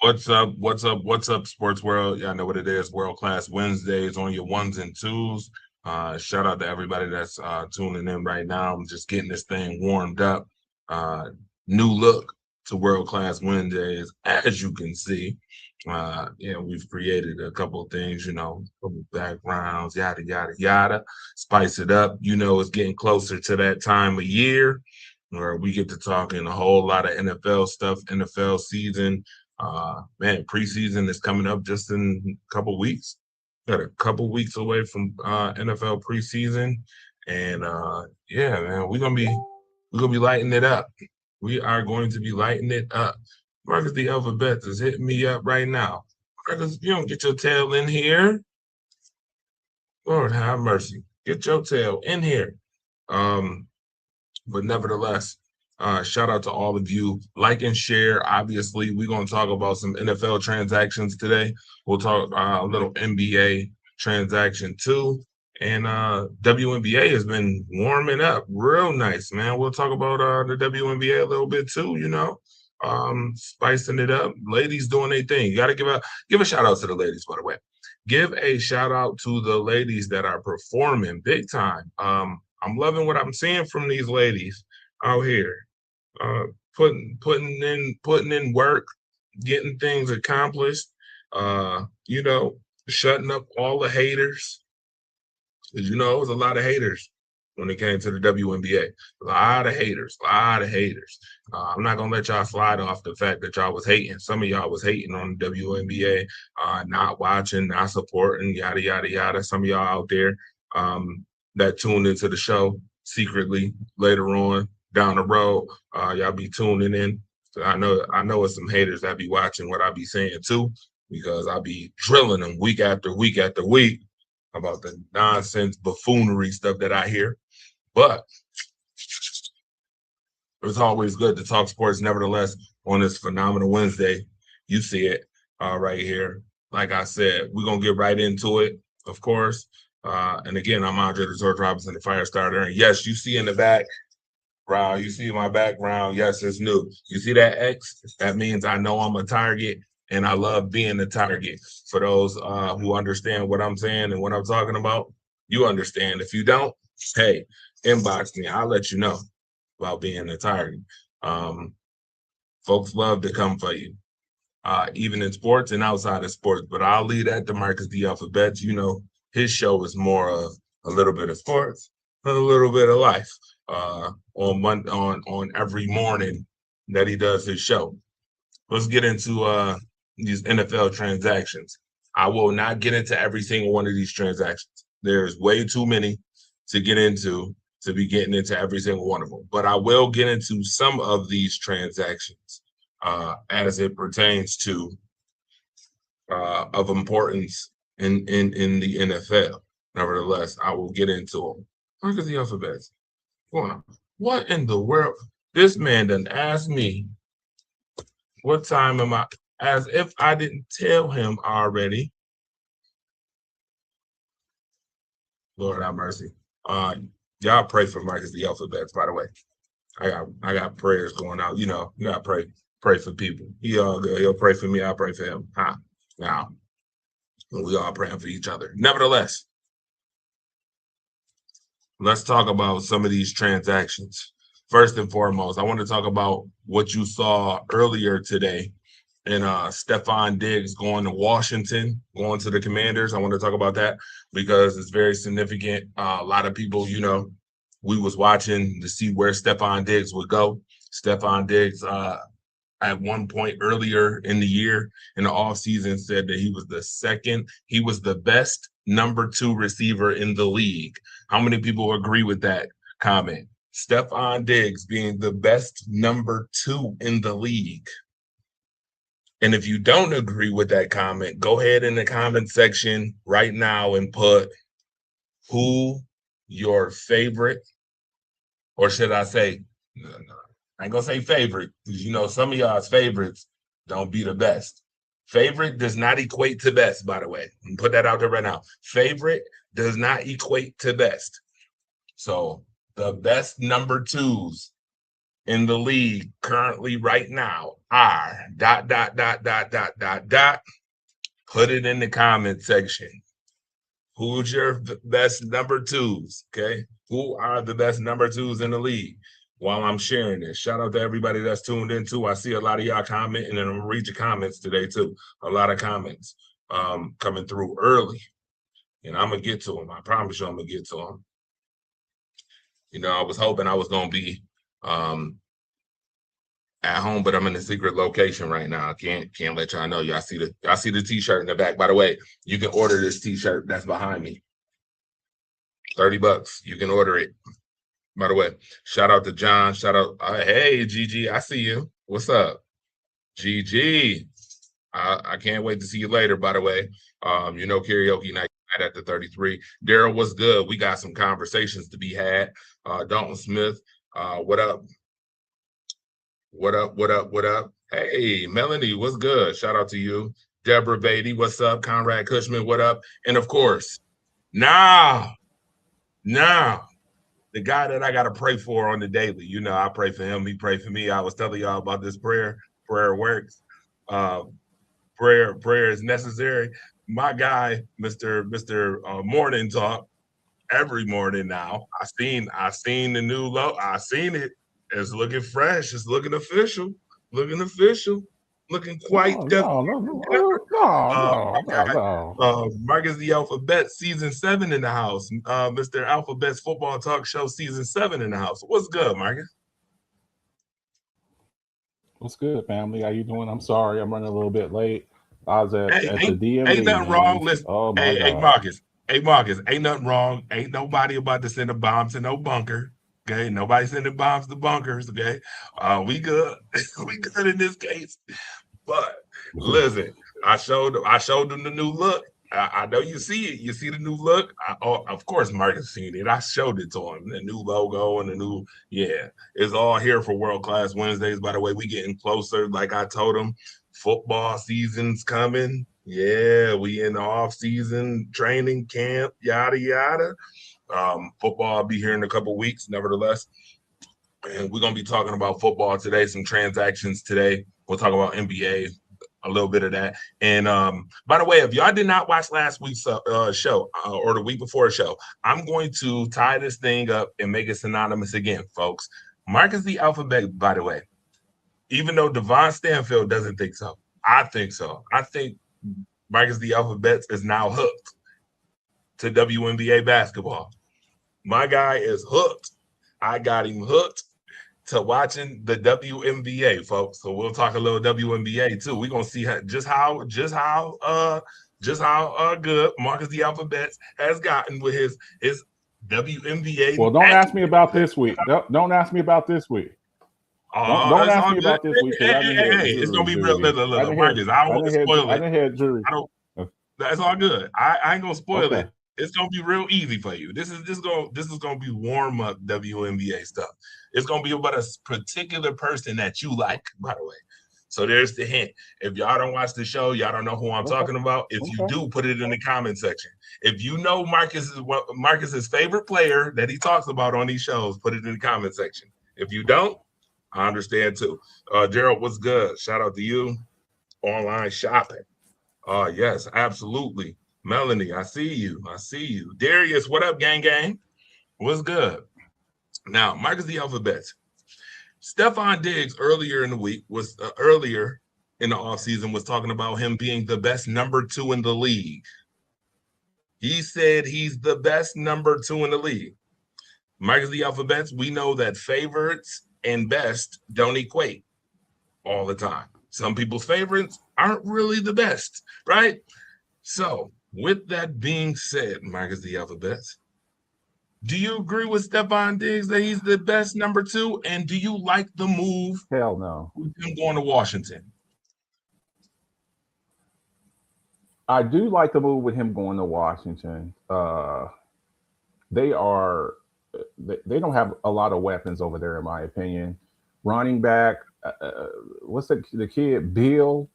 What's up? What's up? What's up, sports world? Y'all know what it is. World Class Wednesdays on your ones and twos. Shout out to everybody that's tuning in right now. I'm just getting this thing warmed up. Uh, New look to World Class Wednesdays, as you can see. We've created a couple of things, couple backgrounds, yada yada yada. Spice it up. It's getting closer to that time of year where we get to talking a whole lot of NFL stuff, NFL season. Man, preseason is coming up just in a couple weeks. Got a couple weeks away from NFL preseason, and yeah, man, we're gonna be lighting it up. We are going to be lighting it up. Marcus the Alphabet is hitting me up right now. Marcus, you don't get your tail in here. Lord have mercy. Get your tail in here. Um, but nevertheless, shout out to all of you. Like and share. Obviously, we're going to talk about some NFL transactions today. We'll talk a little NBA transaction too. And WNBA has been warming up real nice, man. We'll talk about the WNBA a little bit too, spicing it up. Ladies doing their thing. You got to give a shout out to the ladies, by the way. Give a shout out to the ladies that are performing big time. I'm loving what I'm seeing from these ladies out here, uh, putting in work, getting things accomplished. Uh, you know, shutting up all the haters. 'Cause, it was a lot of haters when it came to the WNBA. A lot of haters, a lot of haters. I'm not gonna let y'all slide off the fact that y'all was hating. Some of y'all was hating on the WNBA, not watching, not supporting, yada yada yada. Some of y'all out there that tuned into the show secretly later on down the road, y'all be tuning in. So I know it's some haters that be watching what I be saying too, because I be drilling them week after week after week about the nonsense buffoonery stuff that I hear. But it's always good to talk sports, nevertheless, on this phenomenal Wednesday. You see it right here. Like I said, we're going to get right into it, of course. And again, I'm Andre the George Robinson, the fire starter. And yes, you see in the background, you see my background. Yes, it's new. You see that X? That means I know I'm a target and I love being a target. For those who understand what I'm saying and what I'm talking about, you understand. If you don't, hey, inbox me. I'll let you know about being a target. Um, Folks love to come for you, even in sports and outside of sports. But I'll leave that to Marcus the Alphabet. His show is more of a little bit of sports and a little bit of life on every morning that he does his show. Let's get into these NFL transactions. I will not get into every single one of these transactions. There's way too many to get into to be getting into every single one of them. But I will get into some of these transactions as it pertains to of importance in the NFL. Nevertheless, I will get into them. Look at the alphabets. Going on. What in the world? This man done asked me what time am I? As if I didn't tell him already. Lord have mercy. Y'all pray for Marcus the Alphabets, by the way. I got prayers going out. You gotta pray for people. He'll pray for me, I'll pray for him. Now we all praying for each other. Nevertheless, let's talk about some of these transactions. First and foremost, I want to talk about what you saw earlier today and Stephon Diggs going to Washington, going to the Commanders. I want to talk about that because it's very significant. A lot of people, we was watching to see where Stephon Diggs would go. Stephon Diggs, at one point earlier in the year, in the offseason, said that he was the best number 2 receiver in the league. How many people agree with that comment? Stephon Diggs being the best number 2 in the league. And if you don't agree with that comment, go ahead in the comment section right now and put who your favorite, or should I say, no, I ain't gonna say favorite, because some of y'all's favorites don't be the best. Favorite does not equate to best, by the way. Put that out there right now. Favorite does not equate to best. So the best number 2s in the league currently right now are dot. Put it in the comment section. Who's your best number twos? Okay. Who are the best number twos in the league? While I'm sharing this, shout out to everybody that's tuned in too. I see a lot of y'all commenting, and I'm gonna read your comments today too. A lot of comments coming through early, and I'm gonna get to them. I promise you, I'm gonna get to them. You know, I was hoping I was gonna be at home, but I'm in a secret location right now. I can't let y'all know. Y'all see the t-shirt in the back. By the way, you can order this t-shirt that's behind me. $30. You can order it. By the way, shout out to John. Shout out. Hey, Gigi, I see you. What's up? Gigi. I can't wait to see you later, by the way. You know, karaoke night at the 33. Daryl, what's good? We got some conversations to be had. Dalton Smith, what up? What up? Hey, Melanie, what's good? Shout out to you. Deborah Beatty, what's up? Conrad Cushman, what up? And of course, now, the guy that I got to pray for on the daily. You know, I pray for him. He pray for me. I was telling y'all about this prayer. Prayer works. Prayer is necessary. My guy, Mr. Morning Talk, every morning now. I seen the new logo. I seen it. It's looking fresh. It's looking official. Looking quite No. Marcus the Alphabet season 7 in the house. Mr. Alphabet's football talk show season 7 in the house. What's good, Marcus? What's good, family? How you doing? I'm sorry, I'm running a little bit late. I was at the DMV. Ain't nothing wrong. Listen, oh my God. Hey Marcus, ain't nothing wrong. Ain't nobody about to send a bomb to no bunker. Okay, nobody sending bombs to bunkers. Okay, we good. We good in this case. But listen, I showed them the new look. I know you see it. You see the new look. Of course, Marcus seen it. I showed it to him. The new logo and the new, it's all here for World Class Wednesdays. By the way, we getting closer. Like I told him, football season's coming. Yeah, we in the off season, training camp, yada yada. Football will be here in a couple weeks, nevertheless. And we're gonna be talking about football today, some transactions today. We'll talk about NBA, a little bit of that. And by the way, if y'all did not watch last week's show or the week before show, I'm going to tie this thing up and make it synonymous again, folks. Marcus the Alphabet, by the way, even though Devon Stanfield doesn't think so, I think so. I think Marcus the Alphabet is now hooked to WNBA basketball. My guy is hooked. I got him hooked to watching the WNBA, folks. So we'll talk a little WNBA too. We're gonna see just how good Marcus the Alphabet has gotten with his WNBA. Well, don't ask me about this week. Don't ask me about this week. Don't ask me about this week. Hey, it's gonna be real. Look, Marcus, I don't want to spoil it. I don't. That's all good. I ain't gonna spoil it. It's gonna be real easy for you. This is gonna be warm up WNBA stuff. It's gonna be about a particular person that you like, by the way. So there's the hint. If y'all don't watch the show, y'all don't know who I'm talking about. If you do, put it in the comment section. If you know Marcus's favorite player that he talks about on these shows, put it in the comment section. If you don't, I understand too. Gerald, what's good? Shout out to you. Online shopping. Yes, absolutely. Melanie, I see you. Darius, what up, gang? What's good? Now, Marcus the Alphabet. Stefon Diggs earlier in the week earlier in the offseason was talking about him being the best number 2 in the league. He said he's the best number 2 in the league. Marcus the Alphabet, we know that favorites and best don't equate all the time. Some people's favorites aren't really the best, right? So, with that being said, Marcus the Alphabet, do you agree with Stefon Diggs that he's the best number 2? And do you like the move? Hell no. With him going to Washington? I do like the move with him going to Washington. They don't have a lot of weapons over there, in my opinion. Running back, what's the kid? Bill,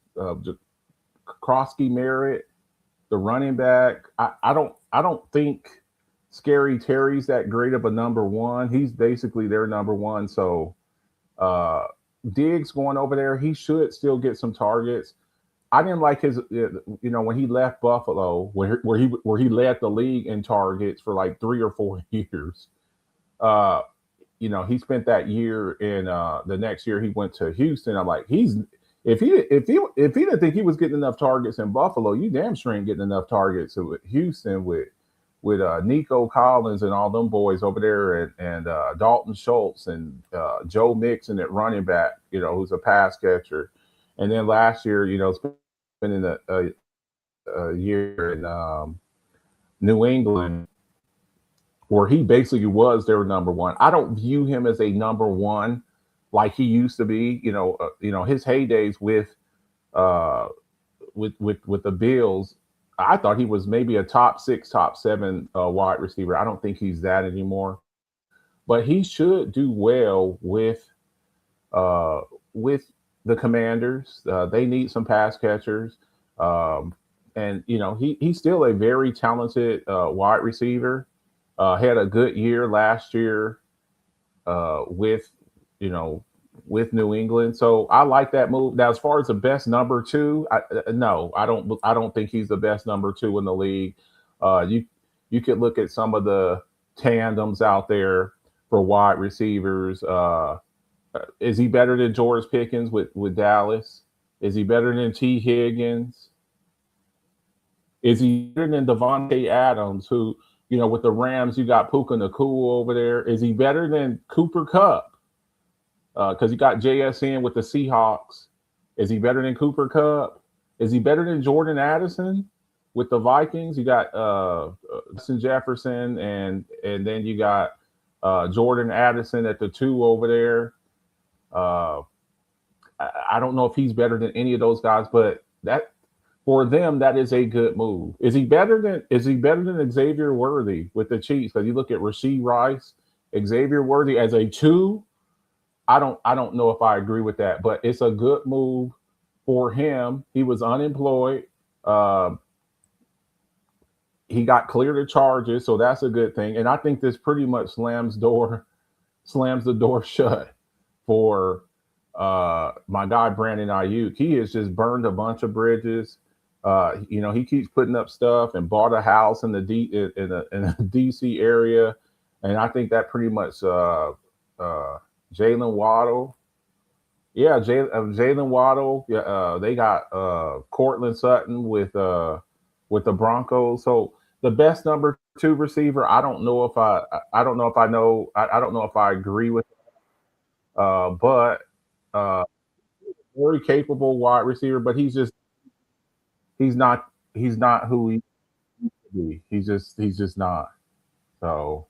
Krosky Merritt, the running back. I don't think Scary Terry's that great of a number 1. He's basically their number 1. So Diggs going over there, he should still get some targets. I didn't like his, when he left Buffalo, where he led the league in targets for like 3 or 4 years. Uh, he spent that year in the next year he went to Houston. I'm like, if he didn't think he was getting enough targets in Buffalo, you damn sure ain't getting enough targets with Houston with Nico Collins and all them boys over there, and Dalton Schultz and Joe Mixon at running back, who's a pass catcher. And then last year, spending a year in New England, where he basically was their number one. I don't view him as a number one like he used to be. His heydays with the Bills, I thought he was maybe a top 6, top 7 wide receiver. I don't think he's that anymore. But he should do well with the Commanders. They need some pass catchers. And he's still a very talented wide receiver. Had a good year last year with New England. So I like that move. Now, as far as the best number 2, no, I don't think he's the best number 2 in the league. You could look at some of the tandems out there for wide receivers. Is he better than George Pickens with Dallas? Is he better than T. Higgins? Is he better than Devontae Adams, who, with the Rams, you got Puka Nacua over there? Is he better than Cooper Kupp? Because you got JSN with the Seahawks. Is he better than Cooper Kupp? Is he better than Jordan Addison with the Vikings? You got Justin Jefferson, and then you got Jordan Addison at the 2 over there. I don't know if he's better than any of those guys, but that for them, that is a good move. Is he better than Xavier Worthy with the Chiefs? Because you look at Rashee Rice, Xavier Worthy as a 2. I don't know if I agree with that, but it's a good move for him. He was unemployed. He got cleared of charges, so that's a good thing. And I think this pretty much slams the door shut for my guy Brandon Ayuk. He has just burned a bunch of bridges. He keeps putting up stuff and bought a house in the DC area, and I think that pretty much Jalen Waddle. Yeah, Jalen Waddle. They got Cortland Sutton with the Broncos. So the best number 2 receiver. I don't know if I agree with that. But very capable wide receiver. But he's not who he used to be. He's just not. So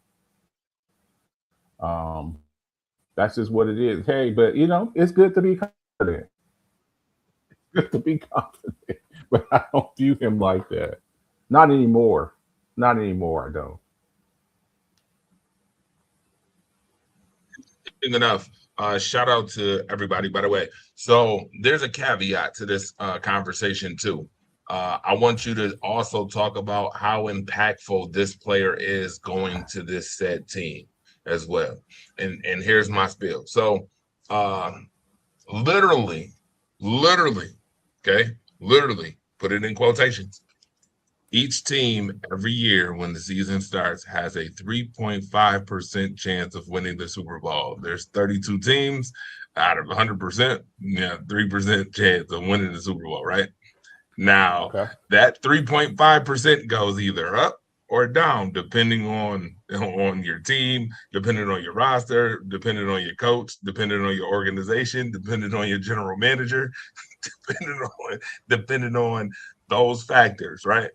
that's just what it is. Hey, but it's good to be confident. It's good to be confident, but I don't view him like that. Not anymore. Not anymore. I don't. Enough. Shout out to everybody, by the way. So there's a caveat to this conversation too. I want you to also talk about how impactful this player is going to this said team as well. And here's my spiel. So literally, okay, literally, put it in quotations. Each team every year when the season starts has a 3.5% chance of winning the Super Bowl. There's 32 teams out of 100%, 3% chance of winning the Super Bowl, right? Now, That 3.5% goes either up or down, depending on your team, depending on your roster, depending on your coach, depending on your organization, depending on your general manager, depending on those factors, right?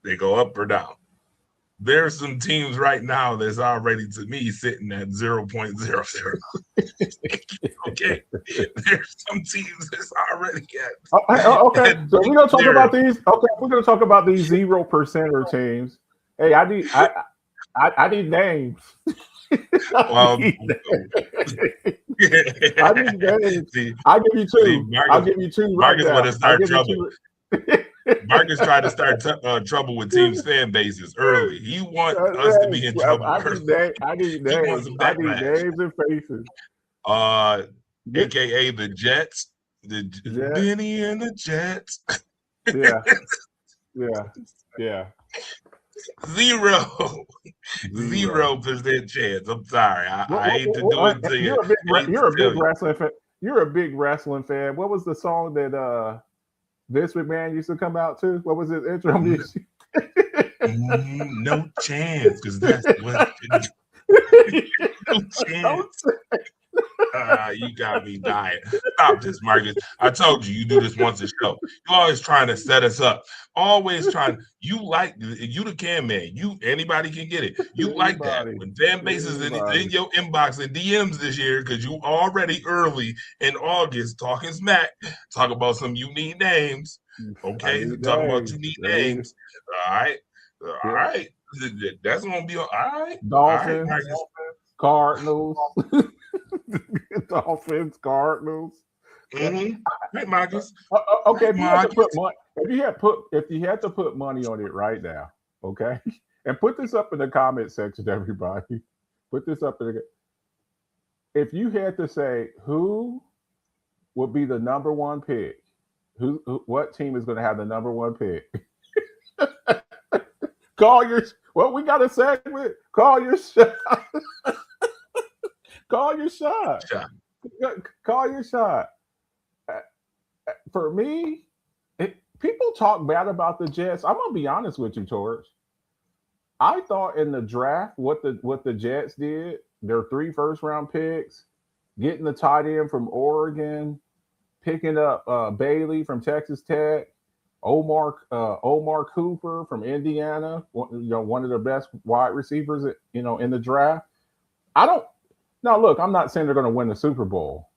They go up or down. There's some teams right now that's already, to me, sitting at 0.00. Okay. There's some teams that's already at. Okay. So we're gonna talk about these. Okay, we're gonna talk about these 0%er teams. Hey, I need names. I need names. I'll give you 2. I'll give you 2 right now. Marcus want to start trouble. Marcus tried to start trouble with teams' fan bases early. He wants us to be in trouble. I need names and faces. aka the Jets. The Benny and the Jets. Yeah. Yeah. 0% chance. I'm sorry. I hate to do it to you. You're a big wrestling fan. You're a big wrestling fan. What was the song that Vince McMahon used to come out to? What was his intro music? No chance, because that's what. No chance. You got me dying. Stop this, Marcus. I told you do this once a show. You're always trying to set us up. Always trying. You the can man. Anybody can get it. You like that. When fan base is in your inbox and DMs this year, because you already early in August talking smack, talk about some unique names. Okay, talk about unique names. All right. All right. That's gonna be all right. Dolphins, all right, Cardinals. Dolphins, Cardinals. Mm-hmm. Hey, Marcus. Okay, if you had to put money on it right now, okay, and put this up in the comment section, everybody. Put this up in the. If you had to say who would be the number one pick, what team is going to have the number one pick? We got a segment. Call your shot. Call your shot. Call your shot. For me, people talk bad about the Jets. I'm gonna be honest with you, Torch. I thought in the draft what the Jets did, their 3 first-round picks, getting the tight end from Oregon, picking up Bailey from Texas Tech, Omar Cooper from Indiana, one of the best wide receivers, in the draft. Now, look, I'm not saying they're going to win the Super Bowl.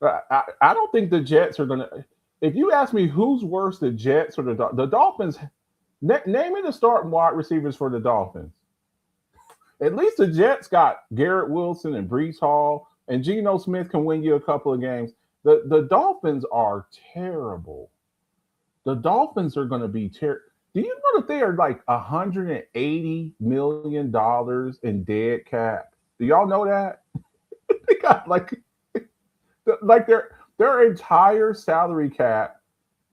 I don't think the Jets are going to. If you ask me who's worse, the Jets or the Dolphins, name me the starting wide receivers for the Dolphins. At least the Jets got Garrett Wilson and Breece Hall, and Geno Smith can win you a couple of games. The Dolphins are terrible. The Dolphins are going to be terrible. Do you know that they are like $180 million in dead cap? Do y'all know that? They got like their entire salary cap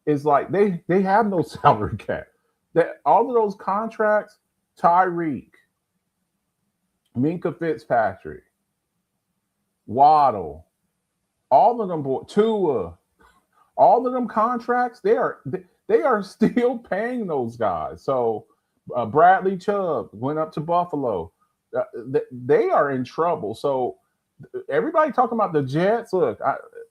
is like they have no salary cap. That all of those contracts, Tyreek, Minkah Fitzpatrick, Waddle, all of them, Tua, all of them contracts, they are still paying those guys. So Bradley Chubb went up to Buffalo. They are in trouble. So everybody talking about the Jets. Look,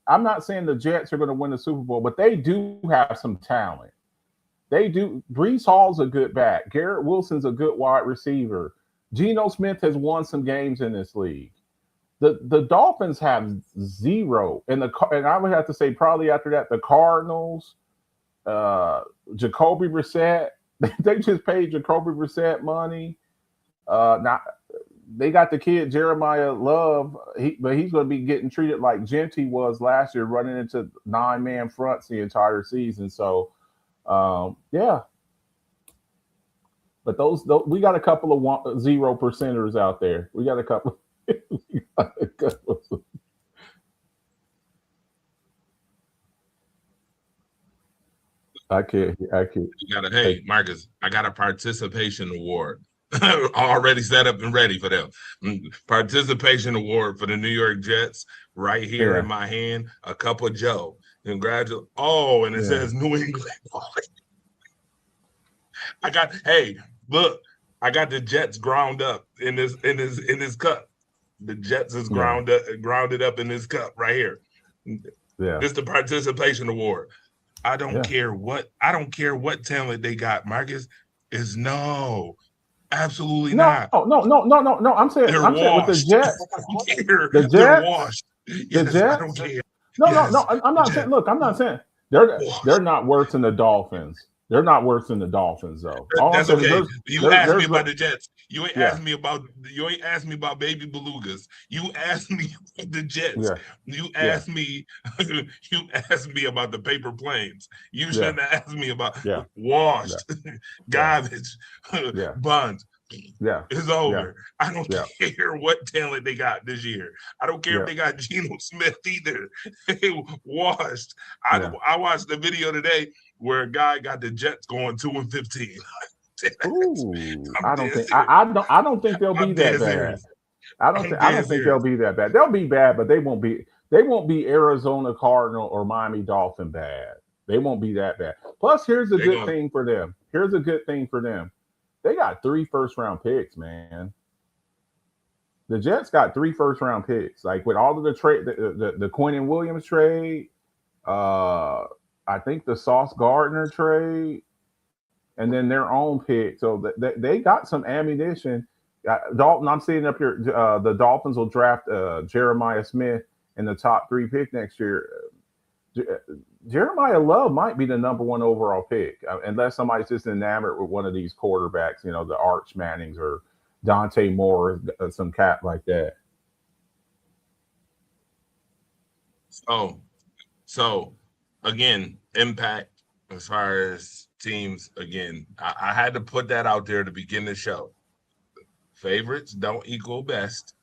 I'm not saying the Jets are going to win the Super Bowl, but they do have some talent. They do. Breece Hall's a good back. Garrett Wilson's a good wide receiver. Geno Smith has won some games in this league. The Dolphins have 0, and I would have to say probably after that the Cardinals, Jacoby Brissett. They just paid Jacoby Brissett money. Now they got the kid Jeremiah Love, but he's going to be getting treated like Genty was last year, running into 9-man fronts the entire season. So, yeah. But those we got a couple of 0%ers out there. We got a couple. I can't. Hey, Marcus, I got a participation award already set up and ready for them. Participation award for the New York Jets right here in my hand. A cup of Joe. Congratulations. Oh, and it says New England. I got the Jets ground up in this cup. The Jets is grounded up in this cup right here. Yeah. This is the participation award. I don't care what talent they got, Marcus. Is absolutely not. No. I'm saying with the Jets. They're washed. Yes, the Jets. I don't care. No. I'm not saying. Look, I'm not saying they're not worse than the Dolphins. They're not worse than the Dolphins, though. That's okay. You asked me about the Jets. You ain't asked me about baby belugas. You asked me about the Jets. Yeah. You asked me about the paper planes. You shouldn't have asked me about washed garbage buns. Yeah. It's over. Yeah. I don't care what talent they got this year. I don't care if they got Geno Smith either. They washed. I watched the video today where a guy got the Jets going 2-15. Ooh, I'm I don't dead think serious. I don't think they'll be I'm that dead bad. serious. I don't think they'll be that bad. They'll be bad, but they won't be Arizona Cardinal or Miami Dolphin bad. They won't be that bad. Plus, here's a good thing for them. Here's a good thing for them. They got 3 first-round picks, man. The Jets got 3 first-round picks. Like with all of the trade, the Quinnen Williams trade, I think the Sauce Gardner trade, and then their own pick. So they got some ammunition. Dalton, I'm sitting up here. The Dolphins will draft Jeremiah Smith in the top 3 pick next year. Jeremiah Love might be the number 1 overall pick, unless somebody's just enamored with one of these quarterbacks, the Arch Mannings or Dante Moore, some cat like that. So again, impact as far as teams. Again, I had to put that out there to begin the show. Favorites don't equal best,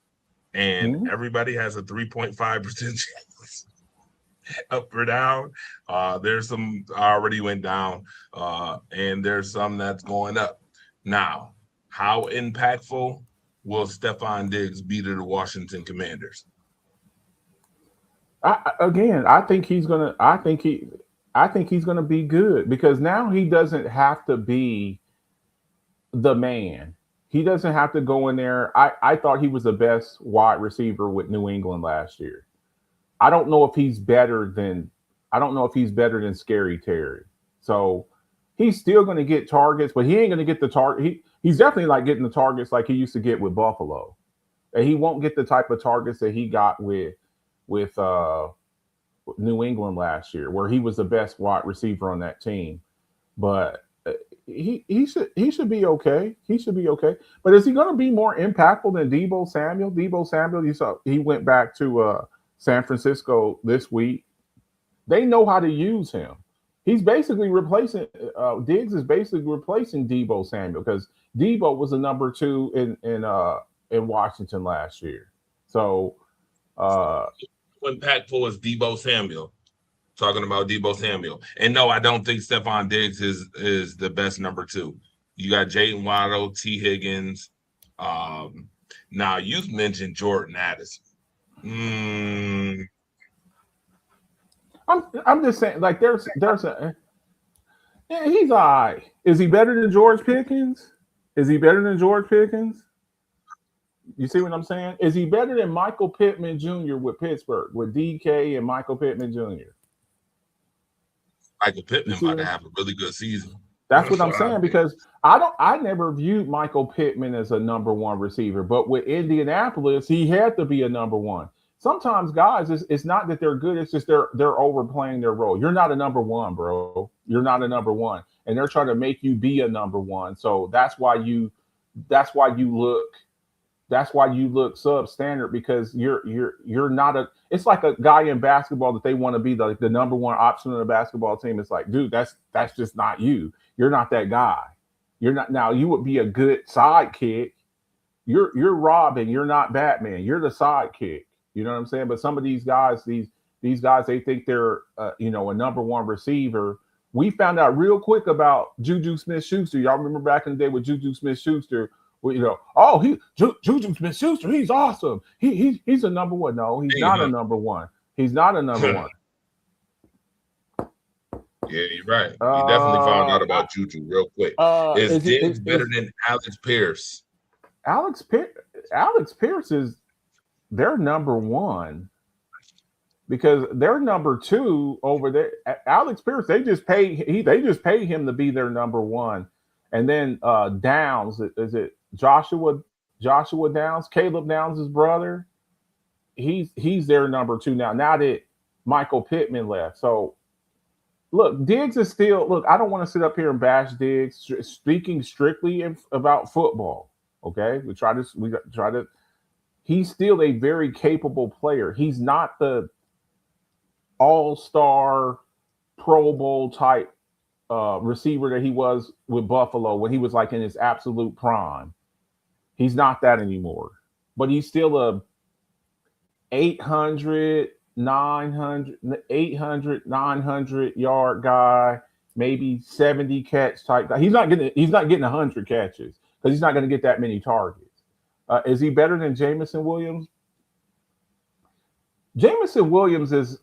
and everybody has a 3.5% chance. Up or down. There's some already went down, and there's some that's going up. Now, how impactful will Stephon Diggs be to the Washington Commanders? I think he's gonna be good because now he doesn't have to be the man. He doesn't have to go in there. I thought he was the best wide receiver with New England last year. I don't know if he's better than Scary Terry. So he's still going to get targets, but he ain't going to get the target. He's definitely like getting the targets like he used to get with Buffalo. And he won't get the type of targets that he got with New England last year, where he was the best wide receiver on that team. But he should be okay. He should be okay. But is he going to be more impactful than Deebo Samuel? Deebo Samuel, you saw he went back to San Francisco this week. They know how to use him. He's basically replacing Diggs is basically replacing Deebo Samuel because Deebo was the number 2 in Washington last year. So impactful is Deebo Samuel. Talking about Deebo Samuel. And no, I don't think Stephon Diggs is the best number 2. You got Jayden Waddle, T. Higgins. Now you've mentioned Jordan Addison. I'm just saying, like there's he's all right. Is he better than George Pickens? You see what I'm saying? Is he better than Michael Pittman Jr. with Pittsburgh, with DK and Michael Pittman Jr.? Michael Pittman might have a really good season. That's what I'm saying, because I never viewed Michael Pittman as a number 1 receiver, but with Indianapolis, he had to be a number 1. Sometimes guys, it's not that they're good, it's just they're overplaying their role. You're not a number 1, bro. You're not a number 1. And they're trying to make you be a number 1. So that's why you look substandard, because you're not a. It's like a guy in basketball that they want to be the number 1 option on the basketball team. It's like, dude, that's just not you. You're not that guy. You're not. Now you would be a good sidekick. You're Robin. You're not Batman. You're the sidekick. You know what I'm saying? But some of these guys, these guys, they think they're a number 1 receiver. We found out real quick about Juju Smith-Schuster. Y'all remember back in the day with Juju Smith-Schuster? Juju Smith-Schuster, he's awesome. He's a number 1. No, he's not a number 1. He's not a number 1. Yeah, you're right. You definitely found out about Juju real quick. Is Diggs better than Alex Pierce? Alex Pierce is their number 1 because they're number 2 over there. Alex Pierce, they just pay him to be their number 1. And then Downs, is it Joshua Downs, Caleb Downs' brother? He's their number 2 now. Now that Michael Pittman left. So look, Diggs is still, look, I don't want to sit up here and bash Diggs, speaking strictly about football. Okay. We try to, he's still a very capable player. He's not the all-star Pro Bowl type receiver that he was with Buffalo when he was like in his absolute prime. He's not that anymore. But he's still a 800, 900, 800, 900 yard guy, maybe 70 catch type guy. He's not getting 100 catches because he's not going to get that many targets. Is he better than Jameson Williams? Jameson Williams is.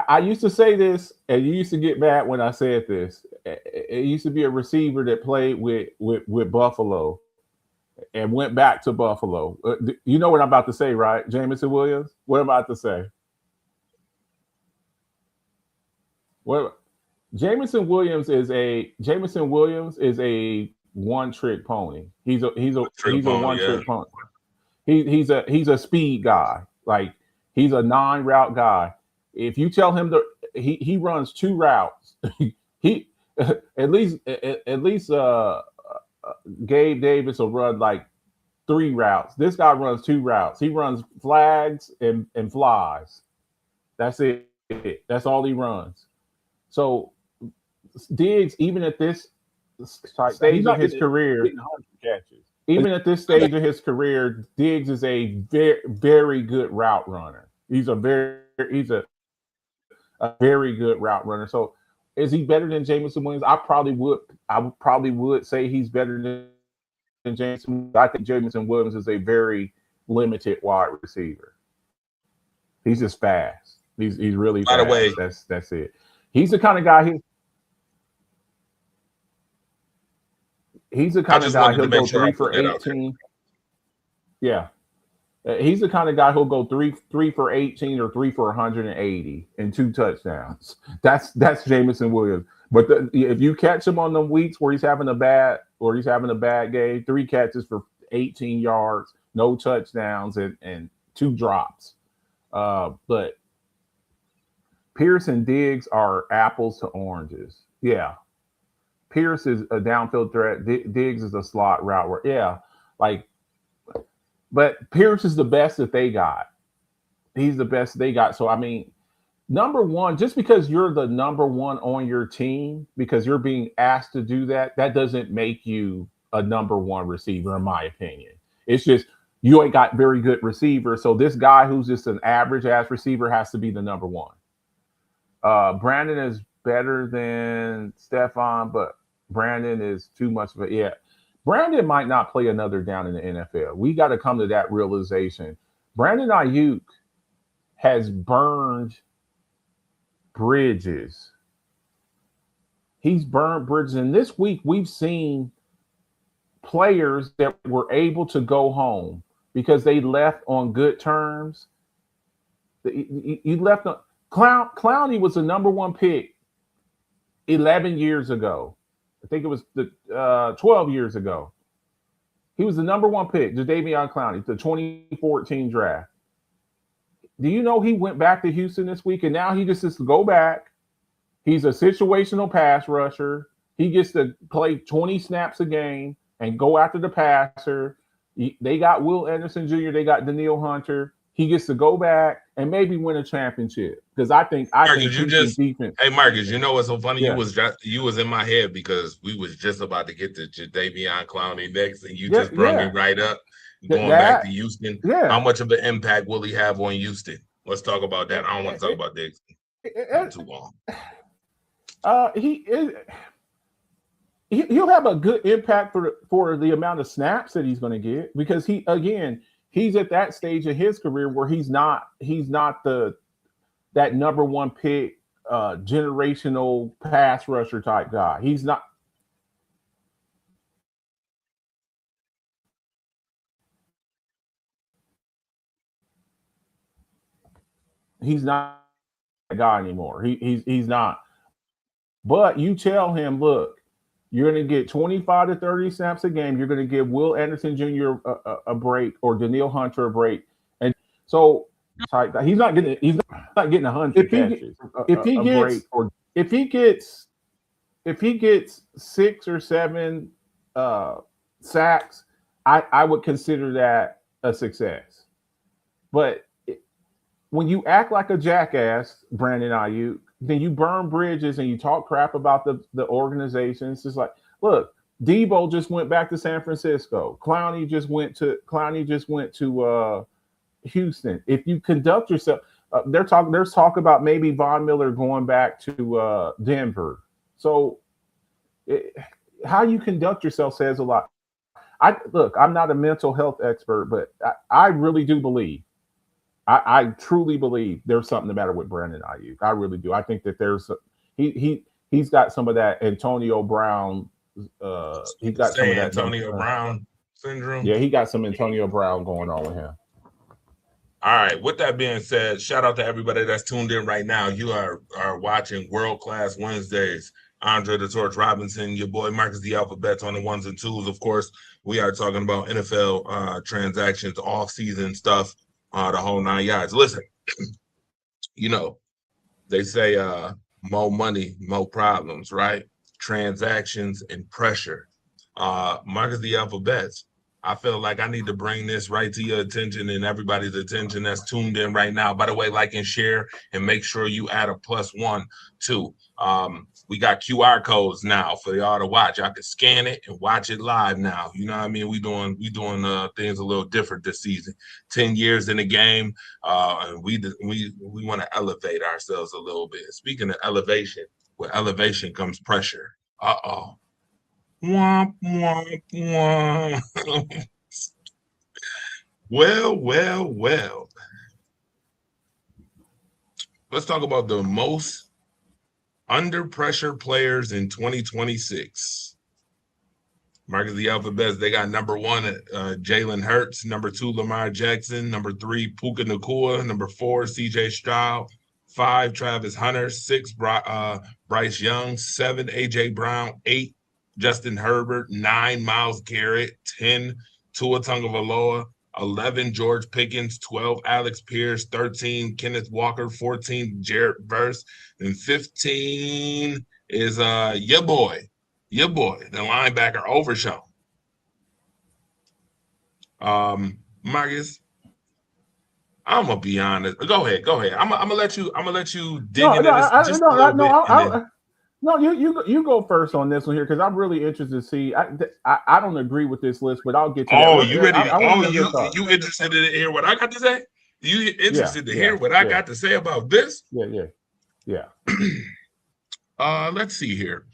I used to say this, and you used to get mad when I said this. It used to be a receiver that played with Buffalo and went back to Buffalo. You know what I'm about to say, right? Jameson Williams. What am I about to say? What Jameson Williams is a one trick pony. He's a one trick pony. He's a speed guy. Like he's a non-route guy. If you tell him he runs two routes, he at least Gabe Davis will run like three routes. This guy runs two routes. He runs flags and flies. That's it. That's all he runs. So Diggs, even at this stage of his career, even at this stage of his career, Diggs is a very, very good route runner. He's a very good route runner. So is he better than Jameson Williams? I probably would say he's better than Jameson. I think Jameson Williams is a very limited wide receiver. He's just fast. He's really fast. By the way, that's it. He's the kind of guy he's the kind of guy who'll go 3 for 18. Yeah. He's the kind of guy who'll go 3 for 18 or 3 for 180 and 2 touchdowns. That's Jameson Williams. But if you catch him on the weeks where he's having a bad game, 3 catches for 18 yards, no touchdowns, and 2 drops. But Pierce and Diggs are apples to oranges. Yeah. Pierce is a downfield threat. Diggs is a slot route. Yeah. But Pierce is the best that they got. He's the best they got. So, I mean, number one, just because you're the number one on your team, because you're being asked to do that, that doesn't make you a number one receiver, in my opinion. It's just you ain't got very good receivers. So this guy who's just an average-ass receiver has to be the number one. Brandon is better than Stephon, but Brandon is too much of a – yeah. Brandon might not play another down in the NFL. We got to come to that realization. Brandon Ayuk has burned bridges. He's burned bridges. And this week we've seen players that were able to go home because they left on good terms. You left on Clowney was the number one pick 11 years ago. I think it was 12 years ago. He was the number one pick, Jadeveon Clowney, the 2014 draft. Do you know he went back to Houston this week, and now he just gets to go back. He's a situational pass rusher. He gets to play 20 snaps a game and go after the passer. They got Will Anderson Jr., they got Danielle Hunter. He gets to go back and maybe win a championship. Because I think defense. Hey, Marcus, you know what's so funny? Yeah. You was in my head because we was just about to get to Jadeveon Clowney next, and you just brought me right up. Going back to Houston, how much of an impact will he have on Houston? Let's talk about that. I don't want to talk about Diggs. Not too long. He'll have a good impact for the amount of snaps that he's going to get because he's at that stage of his career where he's not that number one pick generational pass rusher type guy. He's not. He's not that guy anymore. He's not. But you tell him, look, you're going to get 25 to 30 snaps a game. You're going to give Will Anderson Jr. a break or Danielle Hunter a break, and so he's not getting 100 catches. If he gets 6 or 7 sacks, I would consider that a success. But when you act like a jackass, Brandon Ayuk, then you burn bridges and you talk crap about the organization. It's just like, look, Debo just went back to San Francisco. Clowney just went to Houston. If you conduct yourself, there's talk about maybe Von Miller going back to Denver. So it, how you conduct yourself says a lot. I'm not a mental health expert, but I really do believe, I truly believe there's something the matter with Brandon Ayuk. I really do. I think that he's got some of that Antonio Brown. He's got some of that Antonio Brown syndrome. Yeah, he got some Antonio Brown going on with him. All right. With that being said, shout out to everybody that's tuned in right now. You are watching World Class Wednesdays. Andre the Torch Robinson, your boy Marcus the Alphabets on the ones and twos. Of course, we are talking about NFL transactions, off-season stuff, the whole 9 yards. Listen, they say more money, more problems, right? Transactions and pressure. Marcus the Alphabets, I feel like I need to bring this right to your attention and everybody's attention that's tuned in right now. By the way, like and share and make sure you add a +1 too. We got QR codes now for y'all to watch. Y'all can scan it and watch it live now. You know what I mean? We doing things a little different this season. 10 years in the game, and we want to elevate ourselves a little bit. Speaking of elevation, with elevation comes pressure. Uh-oh. Womp, womp, womp. Well. Let's talk about the most under pressure players in 2026. Marcus the Alphabets, they got number 1, Jalen Hurts, number 2, Lamar Jackson, number 3, Puka Nacua, number 4, CJ Stroud, 5, Travis Hunter, 6, Bryce Young, 7, AJ Brown, 8, Justin Herbert, 9, Myles Garrett, 10, Tua Tagovailoa, 11, George Pickens, 12, Alex Pierce, 13, Kenneth Walker, 14, Jarrett Verse, and 15 is your boy, the linebacker Overshown. Marcus, I'm gonna be honest. Go ahead. I'm gonna let you dig into this. No, you go first on this one here because I'm really interested to see. I don't agree with this list, but I'll get to that. Oh, you ready? You interested to hear what I got to say? You interested to hear what I got to say about this? Yeah. Let's see here.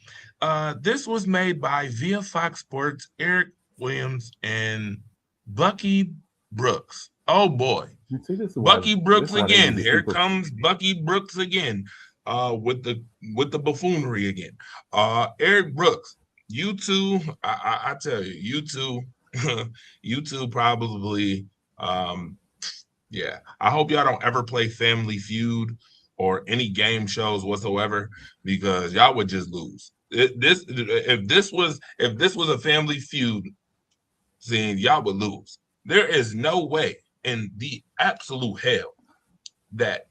This was made by via Fox Sports, Eric Williams, and Bucky Brooks. Oh boy, Bucky Brooks again. Here comes Bucky Brooks again. With the buffoonery again. Eric Brooks, you two, I tell you two, you two probably, yeah. I hope y'all don't ever play Family Feud or any game shows whatsoever because y'all would just lose. If this was a Family Feud scene, y'all would lose. There is no way in the absolute hell that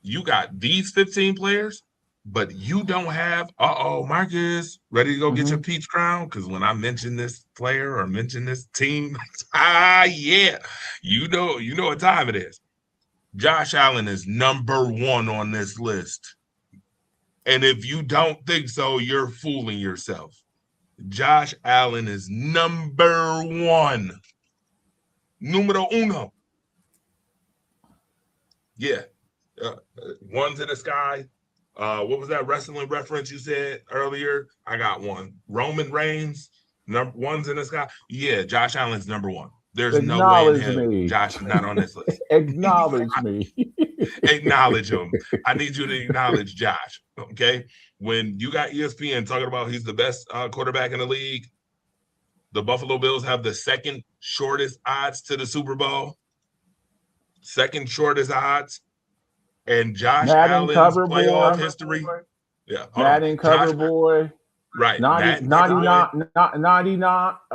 you got these 15 players, but you don't have, Marcus, ready to go get your peach crown? Because when I mention this player or mention this team, yeah, you know what time it is. Josh Allen is number 1 on this list. And if you don't think so, you're fooling yourself. Josh Allen is number 1. Numero uno. Yeah. One's in the sky. What was that wrestling reference you said earlier? I got one. Roman Reigns, one's in the sky. Yeah, Josh Allen's number 1. There's no way in hell Josh is not on this list. Acknowledge me. Acknowledge him. I need you to acknowledge Josh, okay? When you got ESPN talking about he's the best quarterback in the league, the Buffalo Bills have the second shortest odds to the Super Bowl. Second shortest odds. And Josh Allen's playoff history. Yeah. Madden cover boy. Right. 99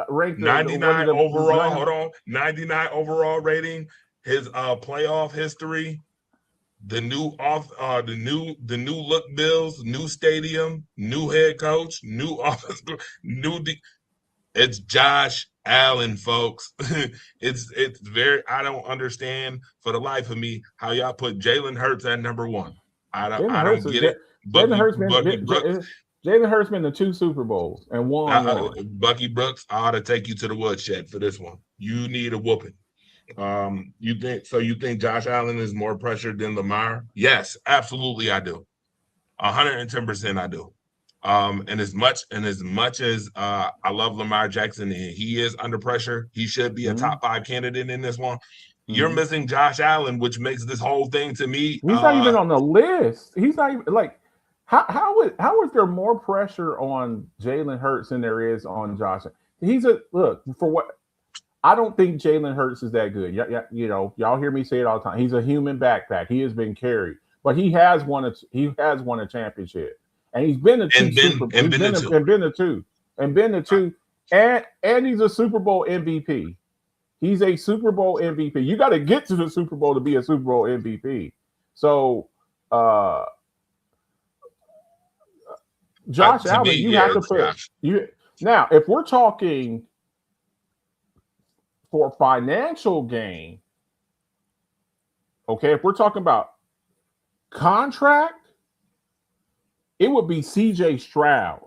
ranked 99 overall. Hold on. 99 overall rating. His playoff history. The new look Bills, new stadium, new head coach, new office, it's Josh Allen, folks. It's very. I don't understand for the life of me how y'all put Jalen Hurts at number 1. I don't get it. Bucky Brooks. Jalen Hurts been to 2 Super Bowls and won one. Bucky Brooks, I ought to take you to the woodshed for this one. You need a whooping. You think Josh Allen is more pressured than Lamar? Yes, absolutely, I do. 110% I do. And as much as I love Lamar Jackson and he is under pressure, he should be a top 5 candidate in this one. You're missing Josh Allen, which makes this whole thing to me. He's not even on the list. He's not even like how is there more pressure on Jalen Hurts than there is on Josh? He's a look for what I don't think Jalen Hurts is that good. Yeah, you know, y'all hear me say it all the time. He's a human backpack. He has been carried, but he has won a championship, and he's been to two, and he's a Super Bowl MVP. He's a Super Bowl MVP. You got to get to the Super Bowl to be a Super Bowl MVP. So, Josh Allen, you have to put you now. If we're talking for financial gain, okay, if we're talking about contract, it would be CJ Stroud.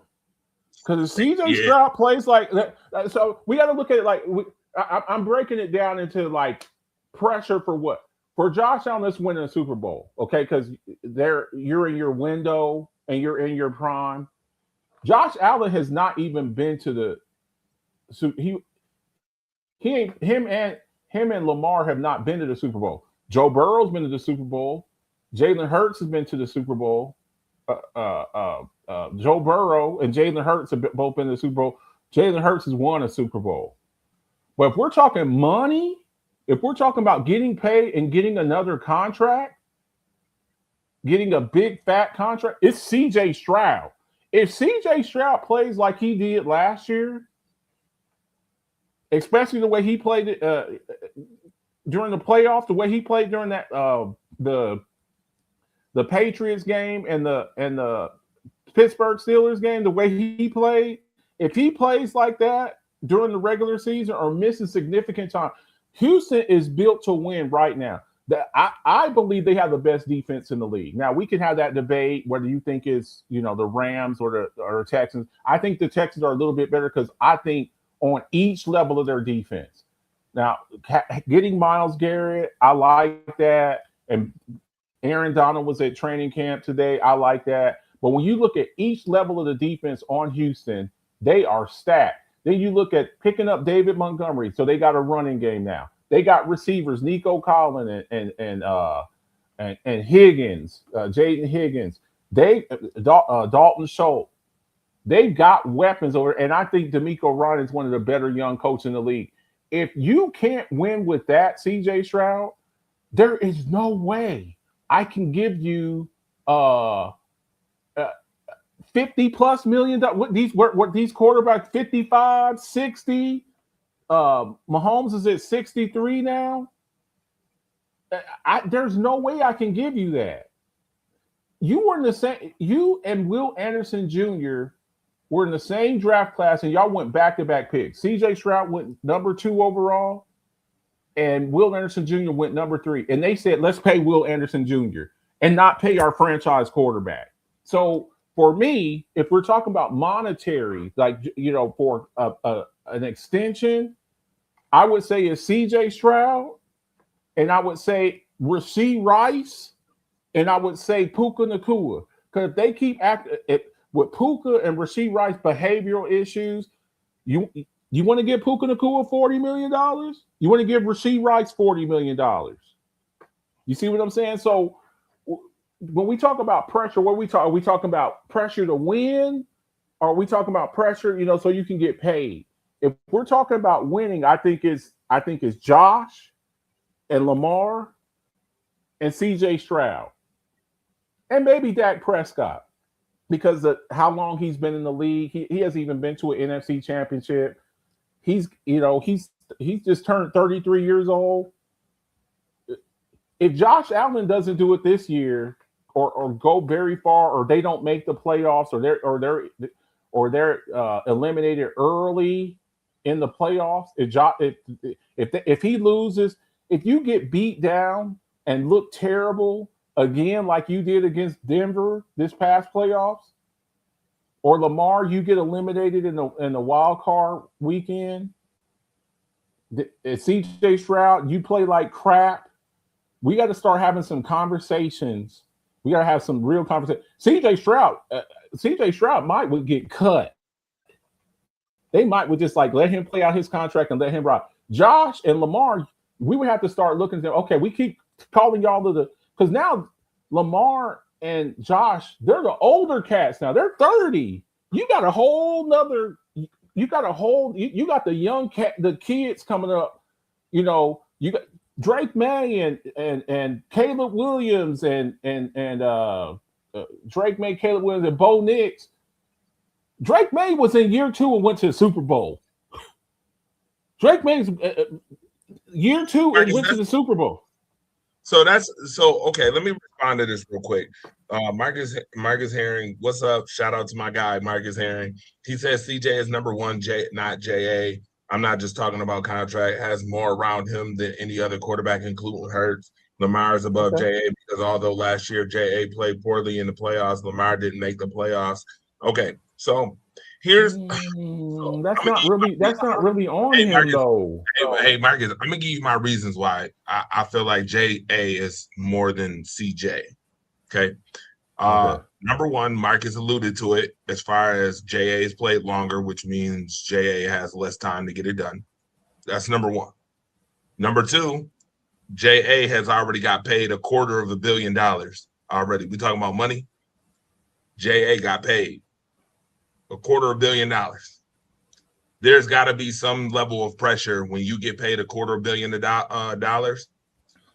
Because if CJ Stroud plays like that, so we got to look at it like I'm breaking it down into like pressure for what? For Josh Allen, let's win a Super Bowl, okay? Because you're in your window and you're in your prime. Josh Allen has not even been to the him and Lamar have not been to the Super Bowl. Joe Burrow's been to the Super Bowl. Jalen Hurts has been to the Super Bowl. Joe Burrow and Jalen Hurts have both been to the Super Bowl. Jalen Hurts has won a Super Bowl. But if we're talking money, if we're talking about getting paid and getting another contract, getting a big fat contract, it's CJ Stroud. If CJ Stroud plays like he did last year, especially the way he played it during the playoffs, the way he played during that the Patriots game and the Pittsburgh Steelers game, the way he played, if he plays like that during the regular season or misses significant time, Houston is built to win right now. I believe they have the best defense in the league. Now we can have that debate whether you think it's the Rams or the Texans. I think the Texans are a little bit better because I think on each level of their defense. Now getting Myles Garrett, I like that, and Aaron Donald was at training camp today. I like that. But when you look at each level of the defense on Houston, they are stacked. Then you look at picking up David Montgomery, so they got a running game now. They got receivers, Nico Collins and Higgins, Jaden Higgins. Dalton Schultz. They've got weapons over, and I think DeMeco Ryan is one of the better young coaches in the league. If you can't win with that, CJ Stroud, there is no way I can give you $50+ million. What these quarterbacks 55, 60. Mahomes is at 63 now. There's no way I can give you that. You were in the same. You and Will Anderson Jr. were in the same draft class, and y'all went back-to-back picks. CJ Stroud went number 2 overall, and Will Anderson Jr. went number 3. And they said, let's pay Will Anderson Jr. and not pay our franchise quarterback. So for me, if we're talking about monetary, like for an extension, I would say it's CJ Stroud, and I would say Rashee Rice, and I would say Puka Nacua. Because if they keep acting with Puka and Rashee Rice behavioral issues, you want to give Puka Nacua $40 million? You want to give Rashee Rice $40 million? You see what I'm saying? So when we talk about pressure, are we talking about pressure to win? Or are we talking about pressure, so you can get paid? If we're talking about winning, I think it's Josh and Lamar and CJ Stroud. And maybe Dak Prescott. Because of how long he's been in the league. He hasn't even been to an NFC championship. He's just turned 33 years old. If Josh Allen doesn't do it this year or go very far, or they don't make the playoffs, or they're eliminated early in the playoffs, if he loses, if you get beat down and look terrible again like you did against Denver this past playoffs, or Lamar, you get eliminated in the wild card weekend. CJ Stroud, you play like crap. We got to start having some conversations. We got to have some real conversation. CJ Stroud would get cut. They would just like let him play out his contract and let him rock. Josh and Lamar, we would have to start looking at them. Okay, we keep calling y'all because now Lamar and Josh, they're the older cats now. They're 30. You got a whole nother. You got the young the kids coming up. You got Drake May and Caleb Williams and Drake May, Caleb Williams, and Bo Nix. Drake May was in year 2 and went to the Super Bowl. Drake May's year 2 and went to the Super Bowl. So okay. Let me respond to this real quick. Marcus Herring, what's up? Shout out to my guy Marcus Herring. He says CJ is number 1, not JA. I'm not just talking about contract. Has more around him than any other quarterback, including Hurts. Lamar is above JA because although last year JA played poorly in the playoffs, Lamar didn't make the playoffs. Okay, so here's that's not really on him, Marcus, though. Hey Marcus, I'm gonna give you my reasons why I feel like JA is more than CJ. Okay. Number 1, Marcus alluded to it as far as JA has played longer, which means JA has less time to get it done. That's number 1. Number 2, JA has already got paid $250 million already. We talking about money? JA got paid $250 million. There's got to be some level of pressure when you get paid $250 million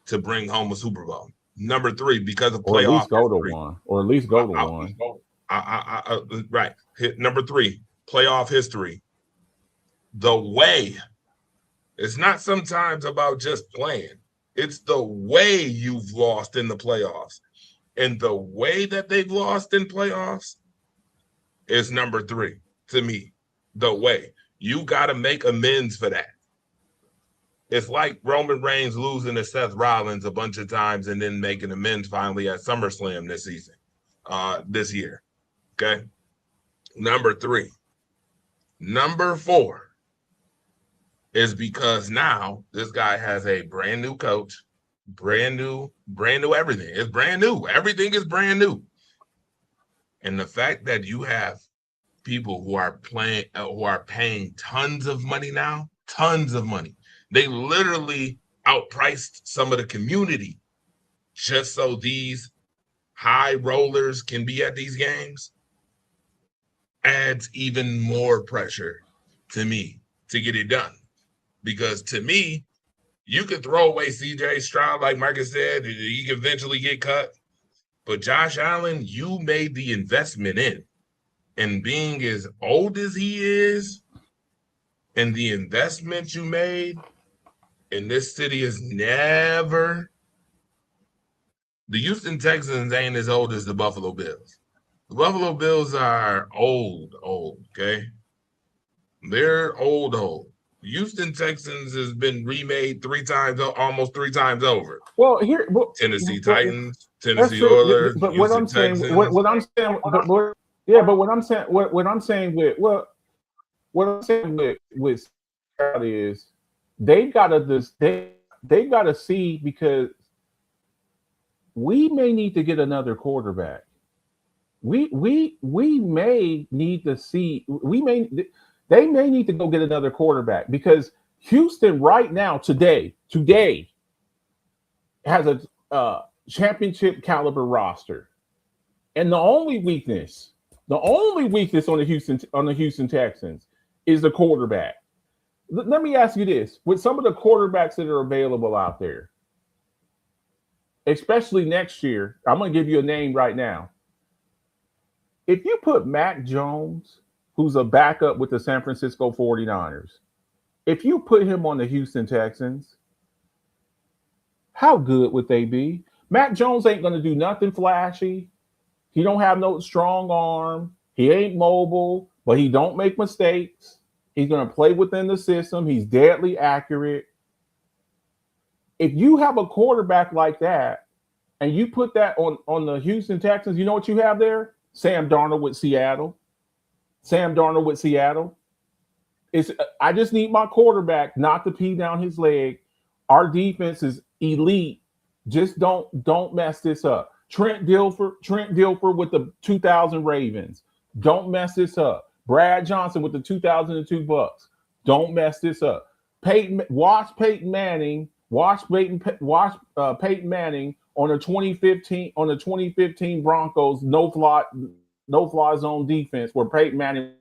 to bring home a Super Bowl. Number 3, because of playoff, or at least go to one. Right. Number 3, playoff history. The way, it's not sometimes about just playing. It's the way you've lost in the playoffs. And the way that they've lost in playoffs is number 3 to me. The way. You got to make amends for that. It's like Roman Reigns losing to Seth Rollins a bunch of times and then making amends finally at SummerSlam this year. Okay. Number 3. Number 4 is because now this guy has a brand new coach, brand new everything. It's brand new. Everything is brand new. And the fact that you have people who are paying tons of money now, tons of money. They literally outpriced some of the community just so these high rollers can be at these games. Adds even more pressure to me to get it done. Because to me, you could throw away CJ Stroud, like Marcus said, he could eventually get cut. But Josh Allen, you made the investment in. And being as old as he is, and the investment you made, and this city is never. The Houston Texans ain't as old as the Buffalo Bills. The Buffalo Bills are old, okay? They're old. Houston Texans has been remade almost three times over. Tennessee Titans, Tennessee Oilers, but what I'm saying, what I'm saying with is they've got to see, because we may need to get another quarterback. We may need to see. They may need to go get another quarterback, because Houston right now today has a championship caliber roster, and the only weakness on the Houston Texans is the quarterback. Let me ask you this: with some of the quarterbacks that are available out there, especially next year, I'm going to give you a name right now. If you put Mac Jones, who's a backup with the San Francisco 49ers, if you put him on the Houston Texans, how good would they be? Mac Jones ain't going to do nothing flashy. He don't have no strong arm. He ain't mobile, but he don't make mistakes. He's going to play within the system. He's deadly accurate. If you have a quarterback like that and you put that on the Houston Texans, you know what you have there? Sam Darnold with Seattle. Sam Darnold with Seattle. I just need my quarterback not to pee down his leg. Our defense is elite. Just don't mess this up. Trent Dilfer with the 2000 Ravens. Don't mess this up. Brad Johnson with the 2002 Bucks. Don't mess this up. Watch Peyton Manning on the 2015 Broncos no fly zone defense where Peyton Manning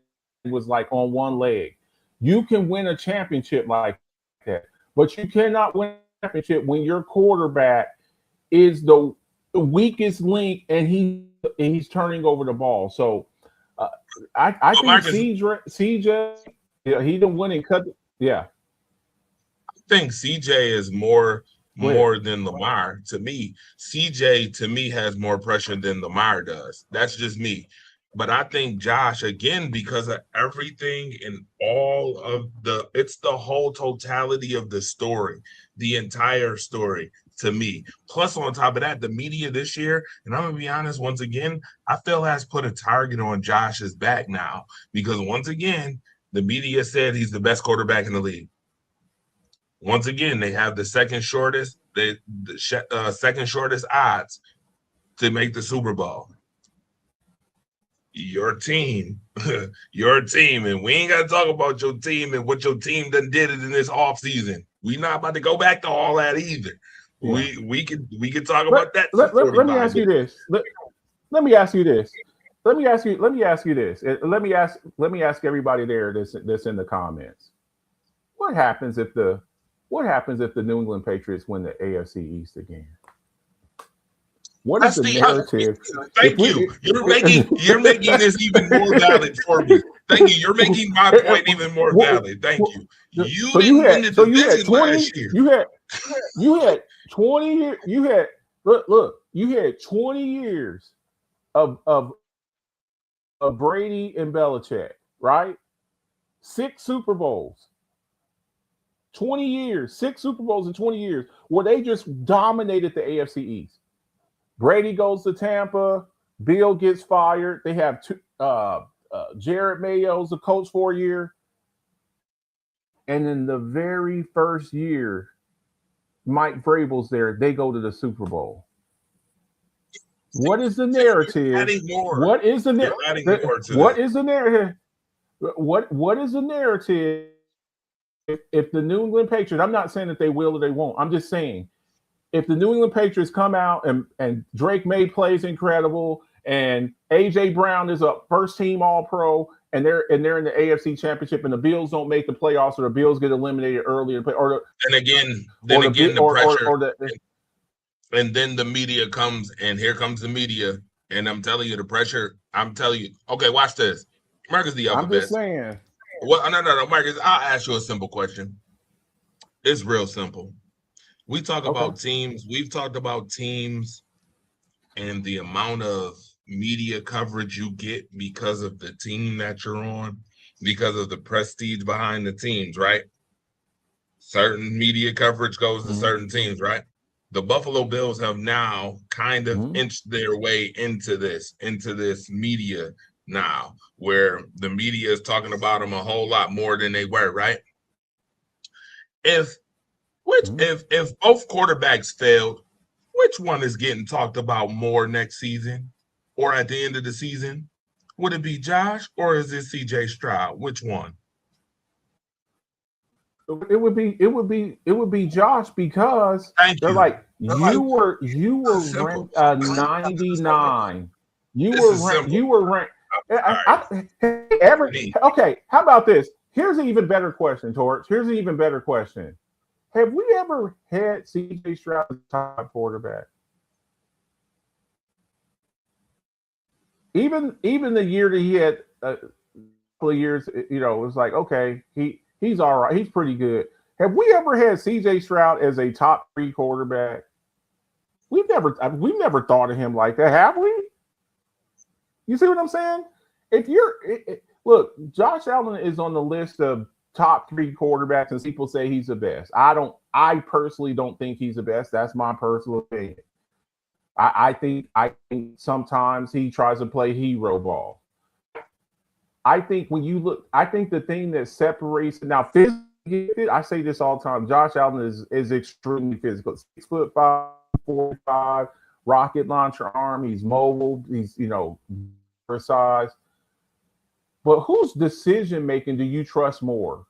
was like on one leg. You can win a championship like that, but you cannot win a championship when your quarterback is the weakest link and he's turning over the ball. So I think CJ, yeah, he didn't win and cut. Yeah, I think CJ is more than Lamar to me. CJ to me has more pressure than Lamar does. That's just me. But I think Josh, again, because of everything and all of it's the whole totality of the story, the entire story to me. Plus, on top of that, the media this year, and I'm going to be honest, once again, I feel has put a target on Josh's back now because once again, the media said he's the best quarterback in the league. Once again, they have the second shortest odds to make the Super Bowl. Your team, and we ain't got to talk about your team and what your team done did in this offseason. We not about to go back to all that either. Yeah. We could talk about that. Let me ask you this. Let me ask you this. Let me ask everybody there that's in the comments. What happens if the New England Patriots win the AFC East again? What is the narrative? Thank you. You're making this even more valid for me. Thank you. You're making my point even more valid. Thank you. You didn't win the division last year. You had 20 years. You had 20 years of Brady and Belichick, right? 6 Super Bowls. 20 years, 6 Super Bowls in 20 years, where they just dominated the AFC East. Brady goes to Tampa. Bill gets fired. They have Jared Mayo's the coach for a year. And in the very first year, Mike Vrabel's there. They go to the Super Bowl. What is the narrative? What is the narrative? What is the narrative? What is the narrative? If the New England Patriots, I'm not saying that they will or they won't. I'm just saying, if the New England Patriots come out and Drake May plays incredible and AJ Brown is a first team All-Pro and they're in the AFC Championship and the Bills don't make the playoffs or the Bills get eliminated early, and pressure, and then the media comes and here comes the media and I'm telling you the pressure. I'm telling you, okay, watch this. Marcus the alphabet. I'm just saying. Well, no, Marcus. I'll ask you a simple question. It's real simple. We talk about teams. We've talked about teams and the amount of media coverage you get because of the team that you're on, because of the prestige behind the teams, right? Certain media coverage goes to certain teams, right? The Buffalo Bills have now kind of inched their way into this media now, where the media is talking about them a whole lot more than they were, right? If both quarterbacks failed, which one is getting talked about more next season or at the end of the season? Would it be Josh or is it CJ Stroud? Which one? It would be Josh because they're like you were ranked 99. You were ranked. Okay, how about this? Here's an even better question, Torch. Here's an even better question. Have we ever had CJ Stroud as a top quarterback? Even the year that he had a couple of years, it was like, okay, he's all right. He's pretty good. Have we ever had CJ Stroud as a top 3 quarterback? We've never thought of him like that, have we? You see what I'm saying? Look, Josh Allen is on the list of top 3 quarterbacks, and people say he's the best. I personally don't think he's the best. That's my personal opinion. I think sometimes he tries to play hero ball. I think when you look, I think the thing that separates now physically, I say this all the time. Josh Allen is extremely physical. 6'5", 45, rocket launcher arm. He's mobile. He's precise. But whose decision making do you trust more,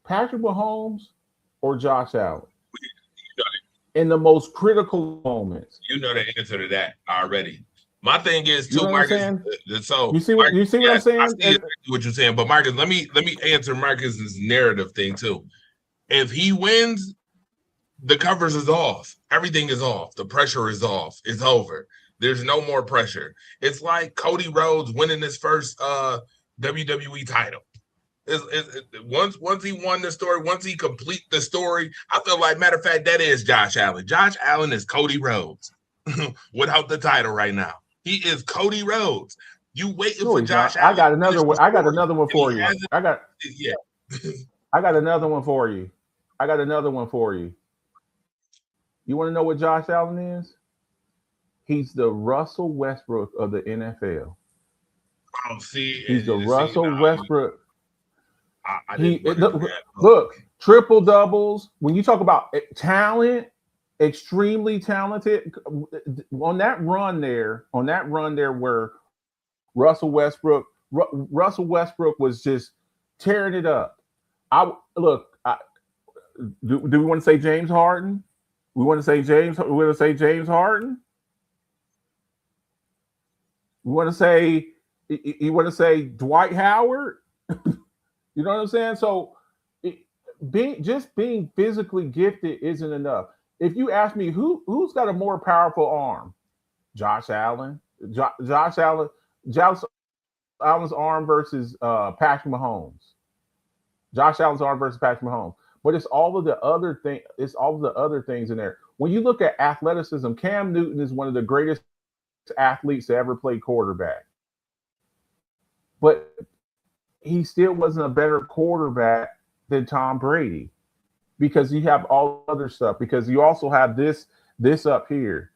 Patrick Mahomes or Josh Allen? In the most critical moments, you know the answer to that already. My thing is too, you know Marcus. So you see what Marcus, what I'm saying? I see exactly what you're saying, but Marcus, let me answer Marcus's narrative thing too. If he wins, the covers is off. Everything is off. The pressure is off. It's over. There's no more pressure. It's like Cody Rhodes winning his first WWE title. Once he won the story, once he complete the story, I feel like, matter of fact, that is Josh Allen. Josh Allen is Cody Rhodes without the title right now. He is Cody Rhodes. You waiting for Josh Allen? I got another one. I got another one for you. I got another one for you. I got another one for you. You want to know what Josh Allen is? He's the Russell Westbrook of the NFL. Oh, see, he's the Russell Westbrook. Look, triple doubles. When you talk about talent, extremely talented. On that run there where Russell Westbrook was just tearing it up. Do we want to say James Harden? We want to say James Harden? You want to say Dwight Howard? You know what I'm saying? So being physically gifted isn't enough. If you ask me who's got a more powerful arm, Josh Allen, Josh Allen's arm versus Patrick Mahomes. Josh Allen's arm versus Patrick Mahomes. But it's all of the other thing. It's all of the other things in there. When you look at athleticism, Cam Newton is one of the greatest athletes to ever play quarterback. But he still wasn't a better quarterback than Tom Brady because you have all other stuff. Because you also have this up here.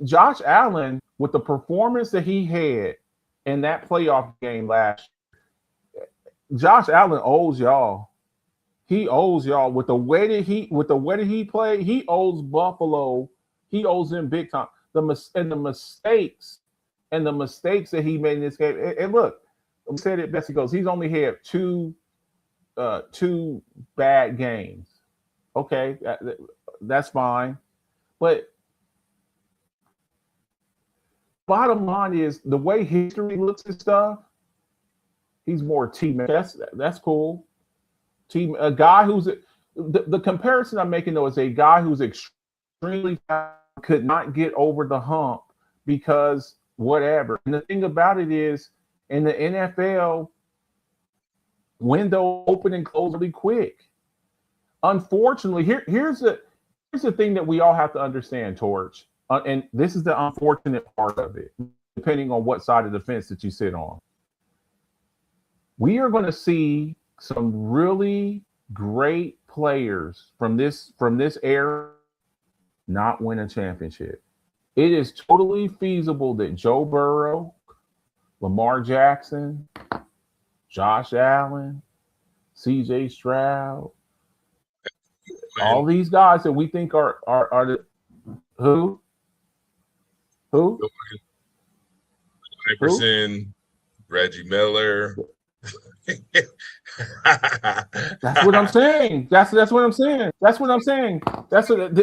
Josh Allen, with the performance that he had in that playoff game last year, Josh Allen owes y'all. He owes y'all with the way that he played. He owes Buffalo. He owes them big time. The mistakes that he made in this game. And look, I said it best. He goes. He's only had two bad games. Okay, that's fine. But bottom line is the way history looks at stuff. He's more team. That's cool. Team, a guy who's the comparison I'm making though is a guy who's extremely could not get over the hump because whatever. And the thing about it is, in the NFL, window open and close really quick. Unfortunately, here's the thing that we all have to understand, Torch, and this is the unfortunate part of it, depending on what side of the fence that you sit on. We are going to see some really great players from this era not win a championship. It is totally feasible that Joe Burrow, Lamar Jackson, Josh Allen, CJ Stroud, all these guys that we think are the who? Jefferson, Reggie Miller. That's what I'm saying. That's what I'm saying. That's what I'm saying. That's what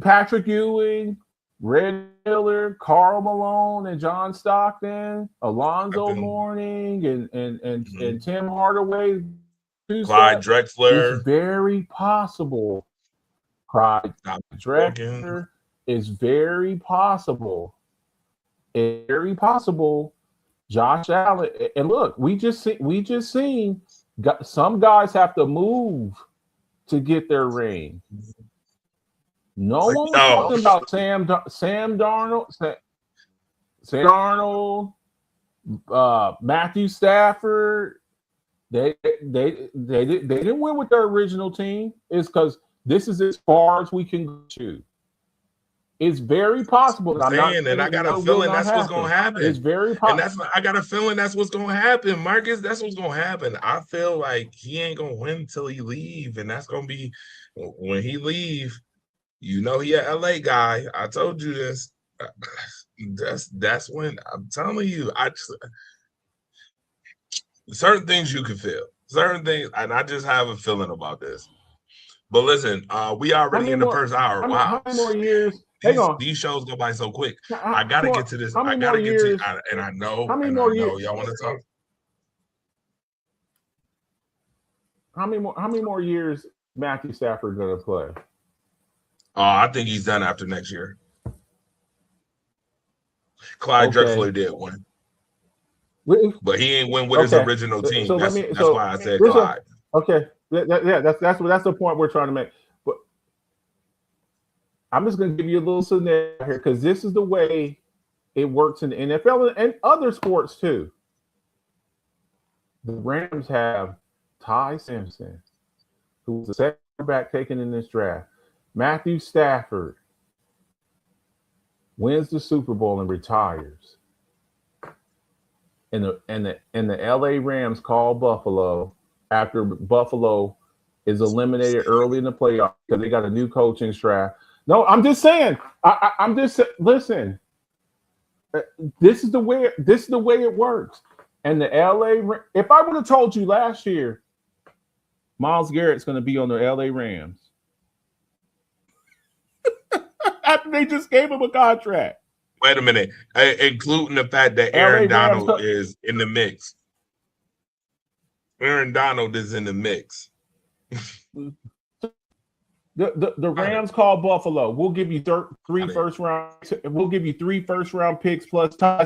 Patrick Ewing, Red Miller, Karl Malone, and John Stockton, Alonzo Mourning, and Tim Hardaway, Clyde Drexler. It's very possible. Clyde Drexler is very possible. It's very possible. Josh Allen, and look, we just seen some guys have to move to get their ring. No one was talking about Sam Darnold, Matthew Stafford. They didn't win with their original team. It's because this is as far as we can go to. It's very possible. I'm saying, and I got a feeling that's what's going to happen. It's very possible. And I got a feeling that's what's going to happen, Marcus. That's what's going to happen. I feel like he ain't going to win until he leave, and that's going to be when he leave. You know, he a LA guy. I told you this. That's when I'm telling you. Certain things you can feel. Certain things, and I just have a feeling about this. But listen, we already in the first hour. Wow. How many more years? These shows go by so quick. I got to get to this. I got to get to and I know. How many more years? Y'all want to talk? How many more years Matthew Stafford going to play? I think he's done after next year. Clyde Drexler did win. But he ain't win with his original team. So that's why I said Clyde. Okay. Yeah, that's the point we're trying to make. But I'm just going to give you a little scenario here because this is the way it works in the NFL and other sports too. The Rams have Ty Simpson, who was the second quarterback taken in this draft. Matthew Stafford wins the Super Bowl and retires. And the LA Rams call Buffalo after Buffalo is eliminated early in the playoffs because they got a new coaching staff. No, I'm just saying. I'm just listen. This is the way it works. And the LA, if I would have told you last year, Myles Garrett's going to be on the LA Rams after they just gave him a contract. Wait a minute, including the fact that Aaron Donald is in the mix. Aaron Donald is in the mix. The Rams call Buffalo. We'll give you three first round. We'll give you 3 first-round picks plus Ty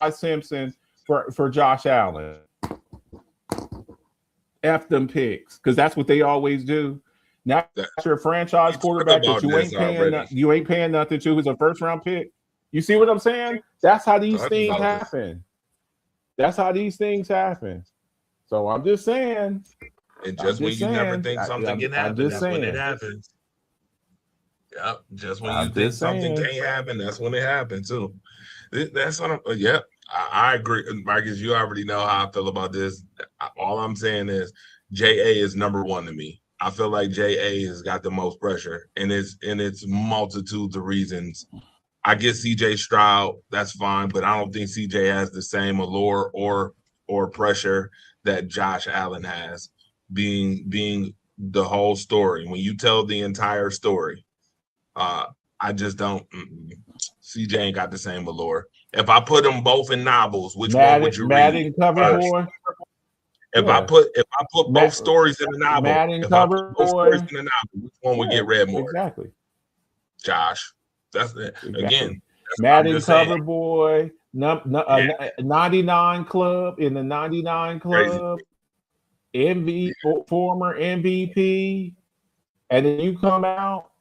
Simpson for Josh Allen. F them picks because that's what they always do. Now you're a franchise quarterback that you ain't paying nothing to. Who's a first-round pick? You see what I'm saying? That's how these things happen. That's how these things happen. So I'm just saying. And just when you never think something can happen, that's when it happens. Yep. Just when you think something can't happen, that's when it happens too. That's what I'm. Yep. I agree, Marcus. You already know how I feel about this. All I'm saying is, JA is number one to me. I feel like JA has got the most pressure, and it's multitudes of reasons. I get CJ Stroud, that's fine, but I don't think CJ has the same allure or pressure that Josh Allen has, being the whole story. When you tell the entire story, I just don't. CJ ain't got the same allure. If I put them both in novels, which one would you read? Cover boy. If I put both stories in the novel, which one would get read more? Exactly. Josh. That's it. Exactly. Again, Madden Cover Boy, 99 Club in the 99 Club, former MVP, and then you come out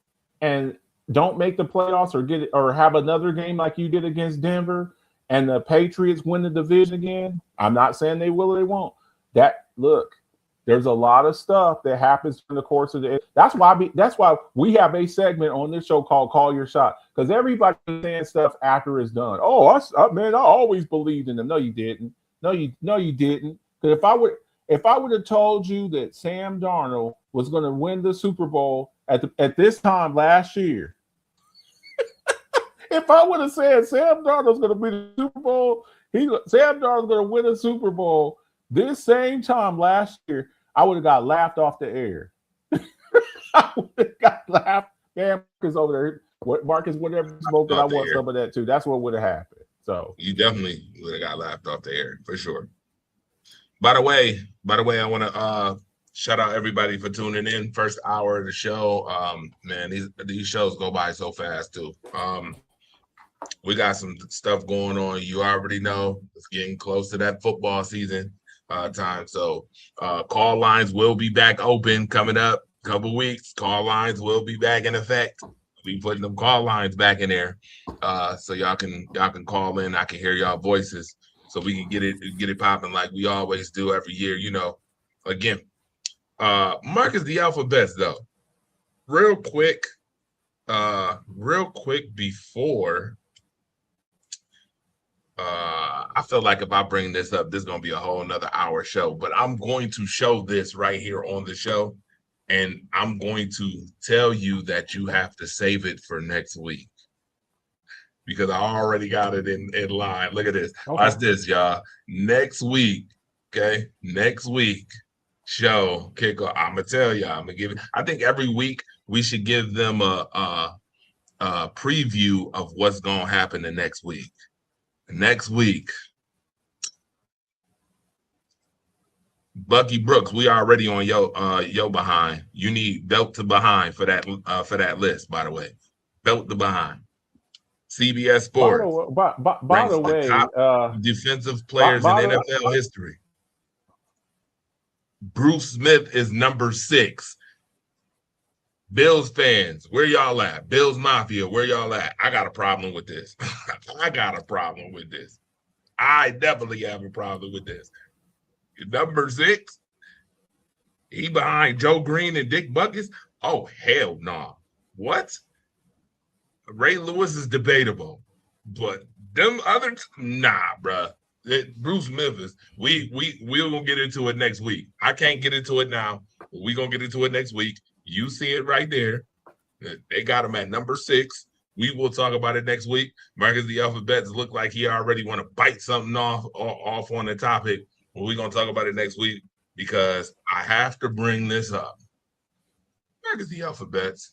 and don't make the playoffs or have another game like you did against Denver, and the Patriots win the division again. I'm not saying they will or they won't. There's a lot of stuff that happens in the course of the. That's why we have a segment on this show called "Call Your Shot" because everybody's saying stuff after it's done. Oh, I always believed in them. No, you didn't. No, you didn't. Because if I would have told you that Sam Darnold was going to win the Super Bowl at this time last year, if I would have said Sam Darnold's going to win the Super Bowl, Sam Darnold's going to win a Super Bowl this same time last year, I would have got laughed off the air. I would have got laughed. Damn, Marcus over there. Marcus, whatever smoking, I want some of that too. That's what would have happened. So you definitely would have got laughed off the air for sure. By the way, I want to shout out everybody for tuning in. First hour of the show. Man, these shows go by so fast too. We got some stuff going on. You already know it's getting close to that football season time. So call lines will be back open coming up a couple weeks. Call lines will be back in effect. We putting them call lines back in there. So y'all can call in. I can hear y'all voices. So we can get it popping like we always do every year, you know. Again, Marcus the Alphabets though. Real quick, Real quick before, I feel like if I bring this up, this is gonna be a whole nother hour show. But I'm going to show this right here on the show, and I'm going to tell you that you have to save it for next week because I already got it in line. Look at this. Okay. Watch this, y'all. Next week, okay? Next week, show kickoff. I'm gonna tell y'all. I'm gonna give it. I think every week we should give them a preview of what's gonna happen the next week. Next week, Bucky Brooks, we already on yo behind. You need belt to behind for that list, by the way. Belt to behind. CBS Sports By the way, top defensive players in NFL history. Bruce Smith is number 6. Bills fans, where y'all at? Bills Mafia, where y'all at? I got a problem with this. I got a problem with this. I definitely have a problem with this. Number 6, he behind Joe Green and Dick Butkus? Oh, hell no. Nah. What? Ray Lewis is debatable, but them others, nah, bruh. Bruce Smith is. We're gonna get into it next week. I can't get into it now, but we're gonna get into it next week. You see it right there. They got him at number 6. We will talk about it next week. Marcus the Alphabets look like he already want to bite something off on the topic. Well, we're gonna talk about it next week because I have to bring this up. Marcus the Alphabets.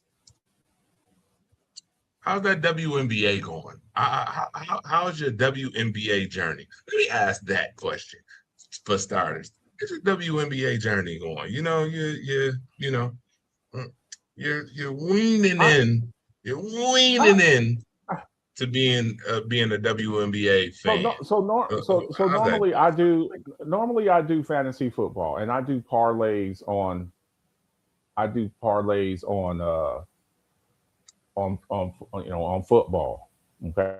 How's that WNBA going? How's your WNBA journey? Let me ask that question for starters. How's your WNBA journey going? You know, you're weaning in. You're weaning in to being a WNBA fan. Normally I do fantasy football and I do parlays on football. Okay.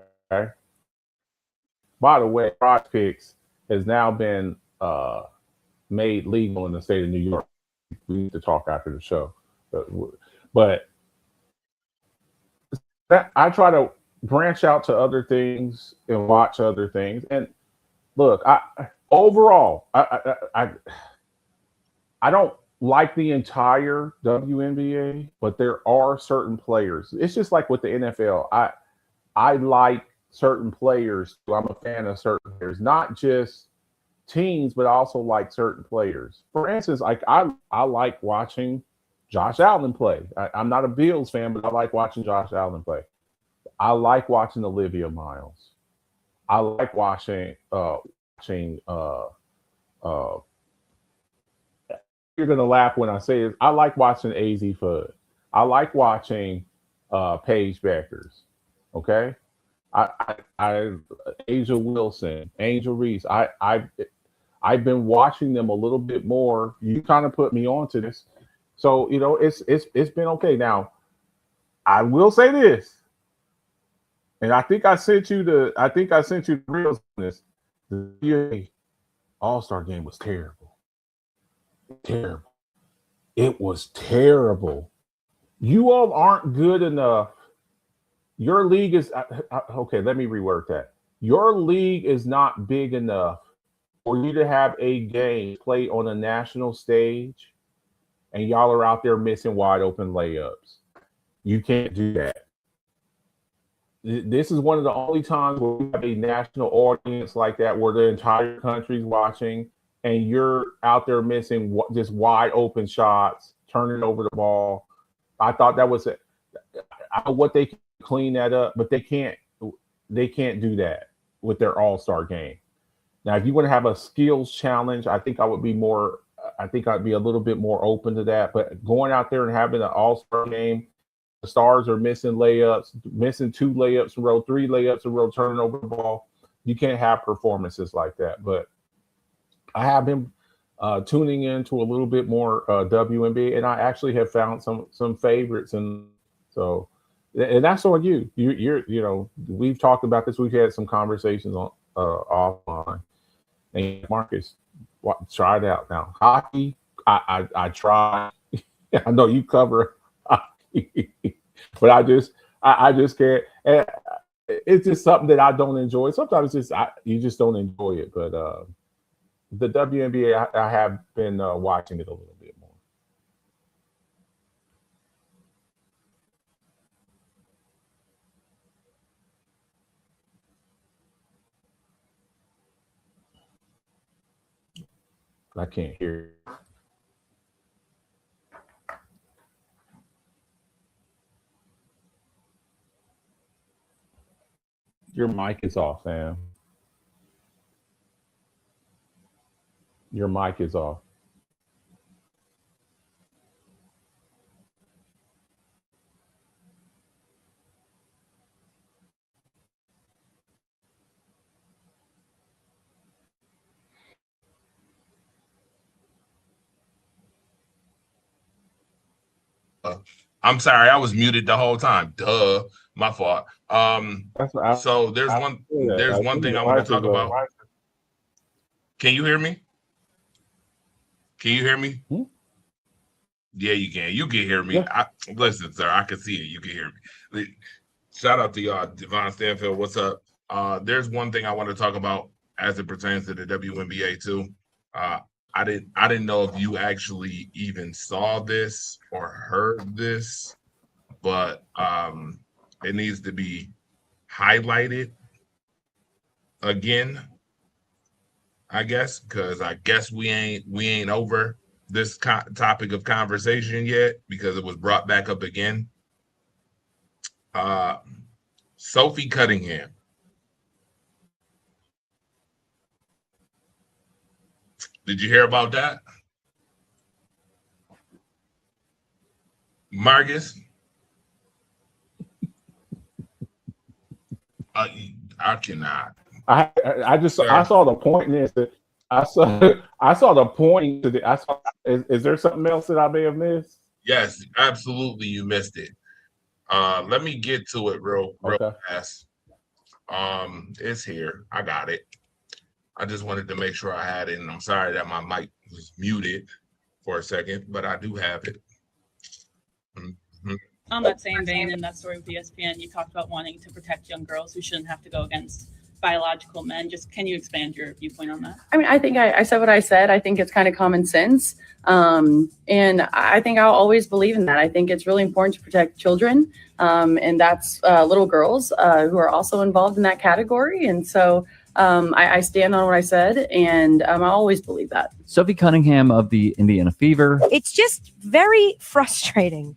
By the way, Prize Picks has now been made legal in the state of New York. We need to talk after the show, but I try to branch out to other things and watch other things. And look, I don't like the entire WNBA, but there are certain players. It's just like with the NFL. I like certain players. I'm a fan of certain players, not just teams, but I also like certain players. For instance, like I like watching Josh Allen play. I'm not a Bills fan, but I like watching Josh Allen play. I like watching Olivia Miles. I like watching you're gonna laugh when I say this. I like watching AZ Fudd. I like watching Paige Beckers. Okay. I Asia Wilson, Angel Reese. I've been watching them a little bit more. You kind of put me onto this. So, it's been okay. Now, I will say this. And I think I sent you the reels on this. The All-Star game was terrible. Terrible. It was terrible. You all aren't good enough. Your league is okay. Let me reword that. Your league is not big enough for you to have a game played on a national stage, and y'all are out there missing wide open layups. You can't do that. This is one of the only times where we have a national audience like that, where the entire country's watching, and you're out there missing just wide open shots, turning over the ball. I thought that was what they can clean that up, but they can't do that with their All-Star game. Now, if you want to have a skills challenge, I think I'd be a little bit more open to that. But going out there and having an All-Star game, the stars are missing layups, missing 2 layups in a row, 3 layups in a row, turning over the ball. You can't have performances like that. But I have been tuning into a little bit more WNBA, and I actually have found some favorites, and so, and that's on you. You're we've talked about this. We've had some conversations on offline. And Marcus, try it out now. Hockey, I try. I know you cover hockey, but I just can't. And it's just something that I don't enjoy. Sometimes you just don't enjoy it. But the WNBA, I have been watching it a little bit more. I can't hear you. Your mic is off, Sam. Your mic is off. I'm sorry, I was muted the whole time. Duh, my fault. That's what So there's one thing I want to talk about. Can you hear me? Can you hear me? Hmm? Yeah, you can. You can hear me. Yeah. Listen, sir, I can see it. You can hear me. Shout out to y'all, Devon Stanfield. What's up? There's one thing I want to talk about as it pertains to the WNBA too. I didn't know if you actually even saw this or heard this, but it needs to be highlighted again, I guess, because I guess we ain't over this topic of conversation yet because it was brought back up again. Sophie Cunningham. Did you hear about that? Marcus? I cannot. I saw the point in this. I saw the point to the. I saw. Is there something else that I may have missed? Yes, absolutely. You missed it. Let me get to it real fast. It's here. I got it. I just wanted to make sure I had it, and I'm sorry that my mic was muted for a second, but I do have it. Mm-hmm. On that same vein, in that story with ESPN, you talked about wanting to protect young girls who shouldn't have to go against biological men. Just can you expand your viewpoint on that? I mean, I think I said what I said. I think it's kind of common sense. And I think I'll always believe in that. I think it's really important to protect children. And that's little girls who are also involved in that category. And so I stand on what I said, and I always believe that. Sophie Cunningham of the Indiana Fever. It's just very frustrating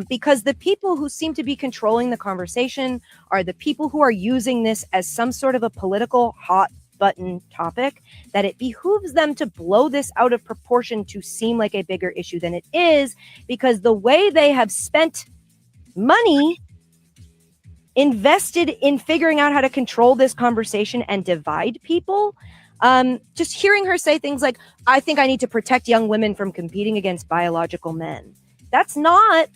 because the people who seem to be controlling the conversation are the people who are using this as some sort of a political hot button topic, that it behooves them to blow this out of proportion to seem like a bigger issue than it is, because the way they have spent money invested in figuring out how to control this conversation and divide people. Just hearing her say things like, I think I need to protect young women from competing against biological men. That's not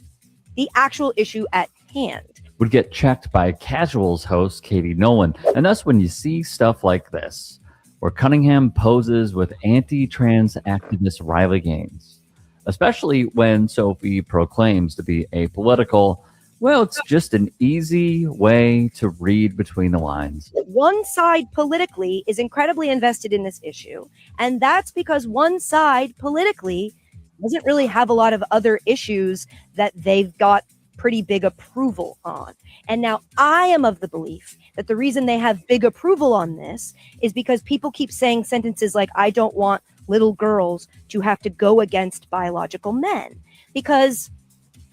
the actual issue at hand. Would get checked by Casuals host Katie Nolan. And that's when you see stuff like this, where Cunningham poses with anti-trans activist Riley Gaines, especially when Sophie proclaims to be apolitical. Well, it's just an easy way to read between the lines. One side politically is incredibly invested in this issue, and that's because one side politically doesn't really have a lot of other issues that they've got pretty big approval on. And now I am of the belief that the reason they have big approval on this is because people keep saying sentences like, I don't want little girls to have to go against biological men, because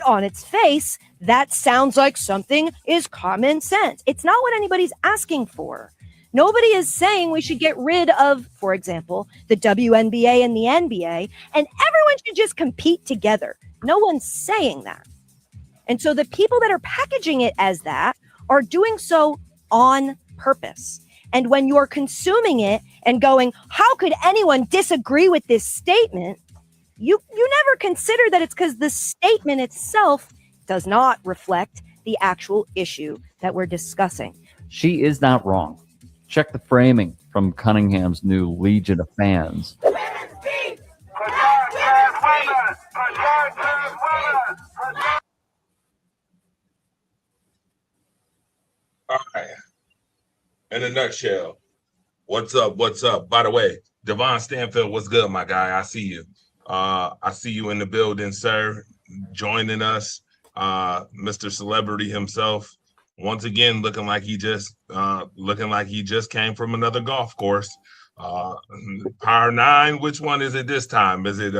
on its face, that sounds like something is common sense. It's not what anybody's asking for. Nobody is saying we should get rid of, for example, the WNBA and the NBA, and everyone should just compete together. No one's saying that. And so the people that are packaging it as that are doing so on purpose. And when you're consuming it and going, how could anyone disagree with this statement? You never consider that it's because the statement itself does not reflect the actual issue that we're discussing. She is not wrong. Check the framing from Cunningham's new legion of fans. in a nutshell. What's up? What's up? By the way, Devon Stanfield, what's good, my guy? I see you. I see you in the building, sir. Joining us, Mr. Celebrity himself. Once again, looking like he just came from another golf course. Par 9. Which one is it this time? Is it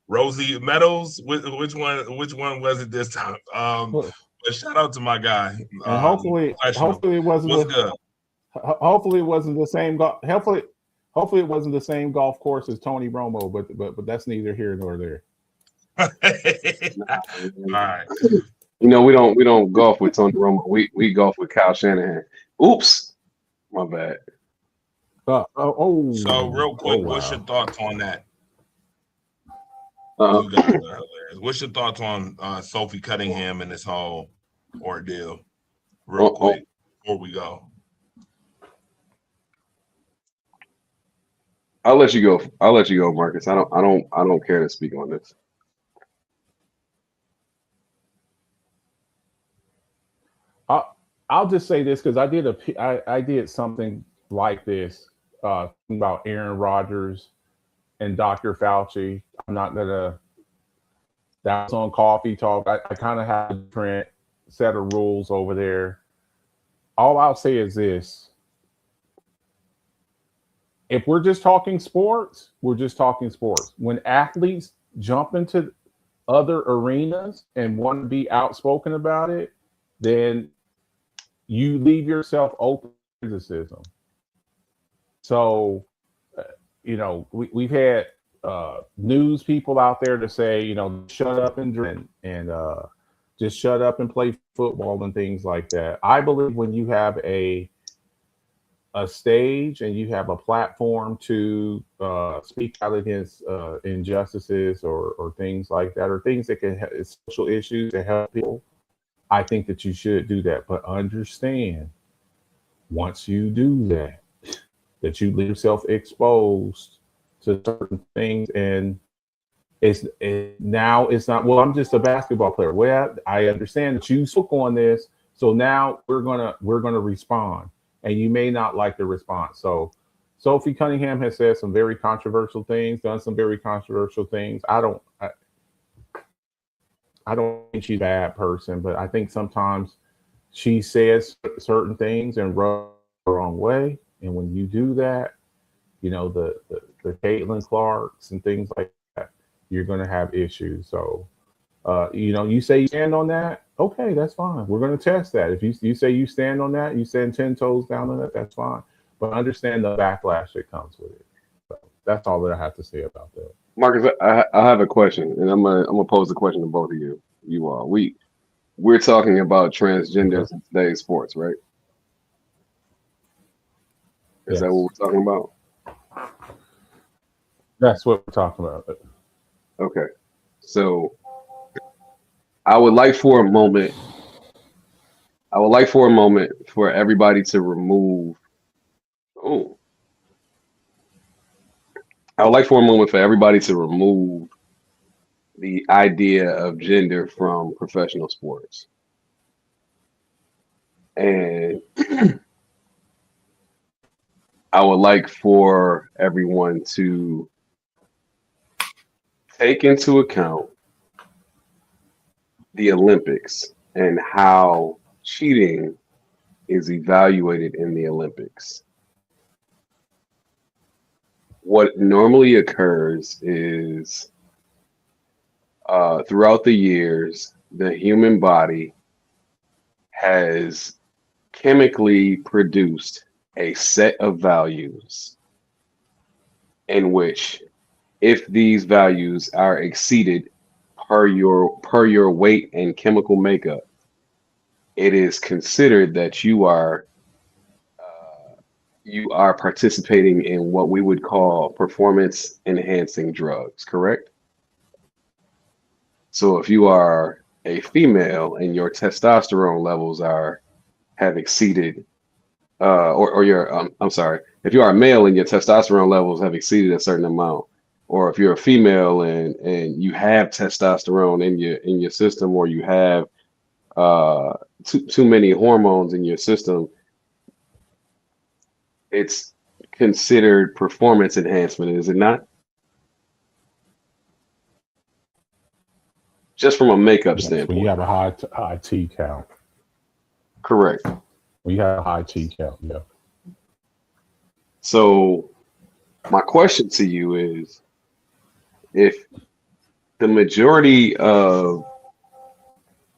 Rosie Meadows? Which one was it this time? But shout out to my guy. And hopefully it wasn't. What's good? Hopefully it wasn't the same golf. Hopefully it wasn't the same golf course as Tony Romo, but that's neither here nor there. All right. You know, we don't golf with Tony Romo. We golf with Kyle Shanahan. Oops, my bad. So real quick, what's your thoughts on that? You guys are hilarious. What's your thoughts on Sophie Cunningham and this whole ordeal? Real quick before we go. I'll let you go, Marcus. I don't care to speak on this. I'll just say this because I did something like this about Aaron Rodgers and Dr. Fauci. I'm not gonna. That was on Coffee Talk. I kind of have a different set of rules over there. All I'll say is this. If we're just talking sports, we're just talking sports. When athletes jump into other arenas and want to be outspoken about it, then you leave yourself open to criticism. So, we've had news people out there to say, shut up and drink and just shut up and play football and things like that. I believe when you have a stage and you have a platform to speak out against injustices or things like that, or things that can have social issues to help people, I think that you should do that. But understand, once you do that, that you leave yourself exposed to certain things, and it's not, well, I'm just a basketball player. Well, I understand that you spoke on this, so now we're gonna respond. And you may not like the response. So Sophie Cunningham has said some very controversial things, done some very controversial things. I don't think she's a bad person, but I think sometimes she says certain things and rubs the wrong way. And when you do that, the Caitlin Clarks and things like that, you're going to have issues. So, you say you stand on that. Okay, that's fine. We're going to test that. If you say you stand on that, you stand 10 toes down on that, that's fine. But understand the backlash that comes with it. So that's all that I have to say about that. Marcus, I have a question, and I'm gonna pose the question to both of you. You all, we're talking about transgenders in today's sports, right? Is that what we're talking about? That's what we're talking about. Okay, so I would like for a moment for everybody to remove. I would like for a moment for everybody to remove the idea of gender from professional sports. And I would like for everyone to take into account the Olympics and how cheating is evaluated in the Olympics. What normally occurs is throughout the years, the human body has chemically produced a set of values in which, if these values are exceeded per your weight and chemical makeup, it is considered that you are participating in what we would call performance enhancing drugs, correct? So if you are a female and your testosterone levels have exceeded, if you are a male and your testosterone levels have exceeded a certain amount, or if you're a female and you have testosterone in your system, or you have too many hormones in your system, it's considered performance enhancement, is it not? Just from a makeup Yes, when standpoint. you have a high T count. Correct. When you have a high T count, yeah. So my question to you is, if the majority of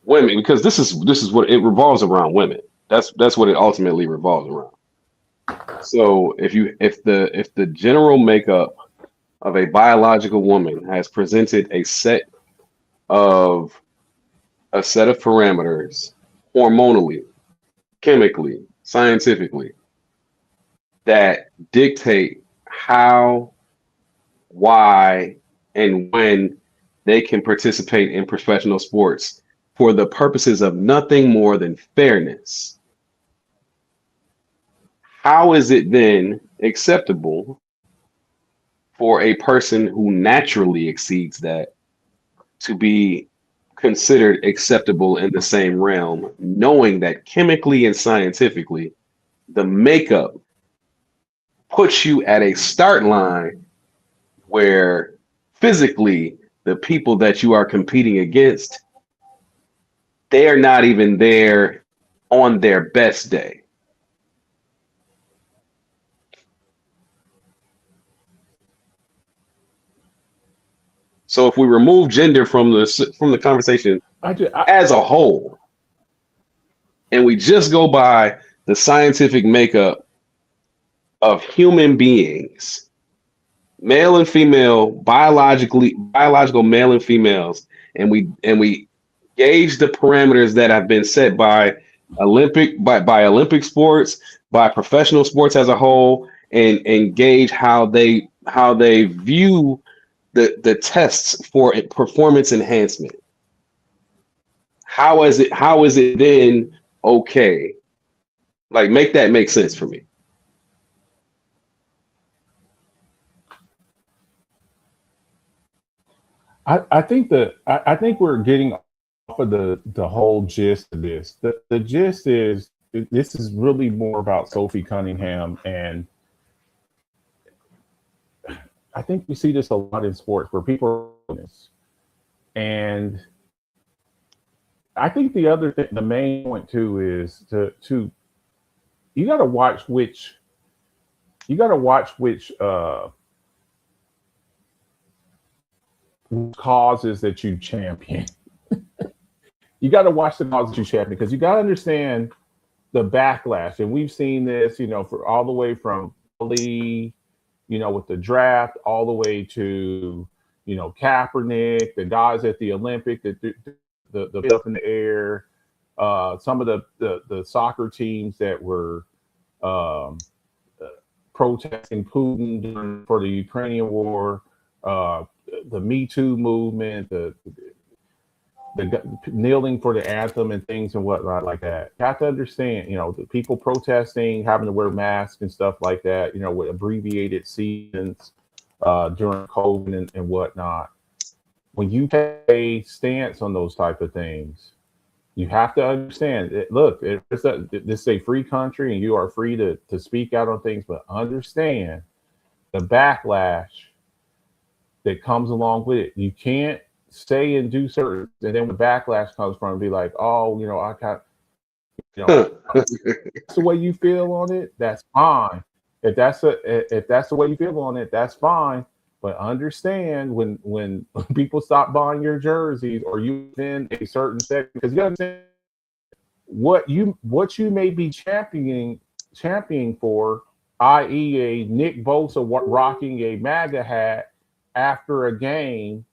women, because this is what it revolves around, women. That's what it ultimately revolves around. So if the general makeup of a biological woman has presented a set of parameters hormonally, chemically, scientifically, that dictate how, why, and when they can participate in professional sports for the purposes of nothing more than fairness, how is it then acceptable for a person who naturally exceeds that to be considered acceptable in the same realm, knowing that chemically and scientifically, the makeup puts you at a start line where physically the people that you are competing against, they are not even there on their best day? So if we remove gender from the conversation as a whole, and we just go by the scientific makeup of human beings, male and female, biological male and females, and we gauge the parameters that have been set by Olympic sports, by professional sports as a whole, and gauge how they view the tests for performance enhancement. How is it then okay? Like, make that make sense for me. I think we're getting off of the whole gist of this. The gist is, this is really more about Sophie Cunningham, and I think we see this a lot in sports where people are doing this. And I think the other thing, the main point too, is to you got to watch which causes that you champion. You got to watch the causes you champion, because you got to understand the backlash. And we've seen this, for all the way from Lee, with the draft, all the way to, Kaepernick, the guys at the Olympic, the up in the air, some of the soccer teams that were protesting Putin for the Ukrainian war, the Me Too movement, the kneeling for the anthem and things and whatnot like that. You have to understand, the people protesting, having to wear masks and stuff like that, with abbreviated seasons during COVID and whatnot. When you take a stance on those type of things, you have to understand it. Look, this is a free country, and you are free to speak out on things, but understand the backlash that comes along with it. You can't say and do certain, and then when backlash comes from, be like, oh, I got, that's the way you feel on it, that's fine. If that's the way you feel on it, that's fine. But understand when people stop buying your jerseys, or you in a certain sector, because you understand what you may be championing for, i.e., a Nick Bosa rocking a MAGA hat after a game,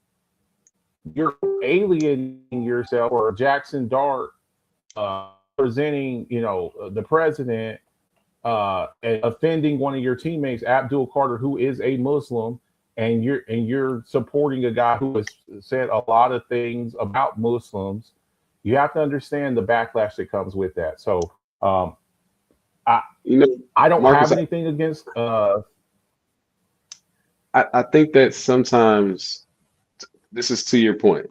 you're alienating yourself, or Jackson Dart presenting, the president, and offending one of your teammates, Abdul Carter, who is a Muslim, and you're supporting a guy who has said a lot of things about Muslims. You have to understand the backlash that comes with that. So, I don't Marcus, have anything against. I think that sometimes, this is to your point.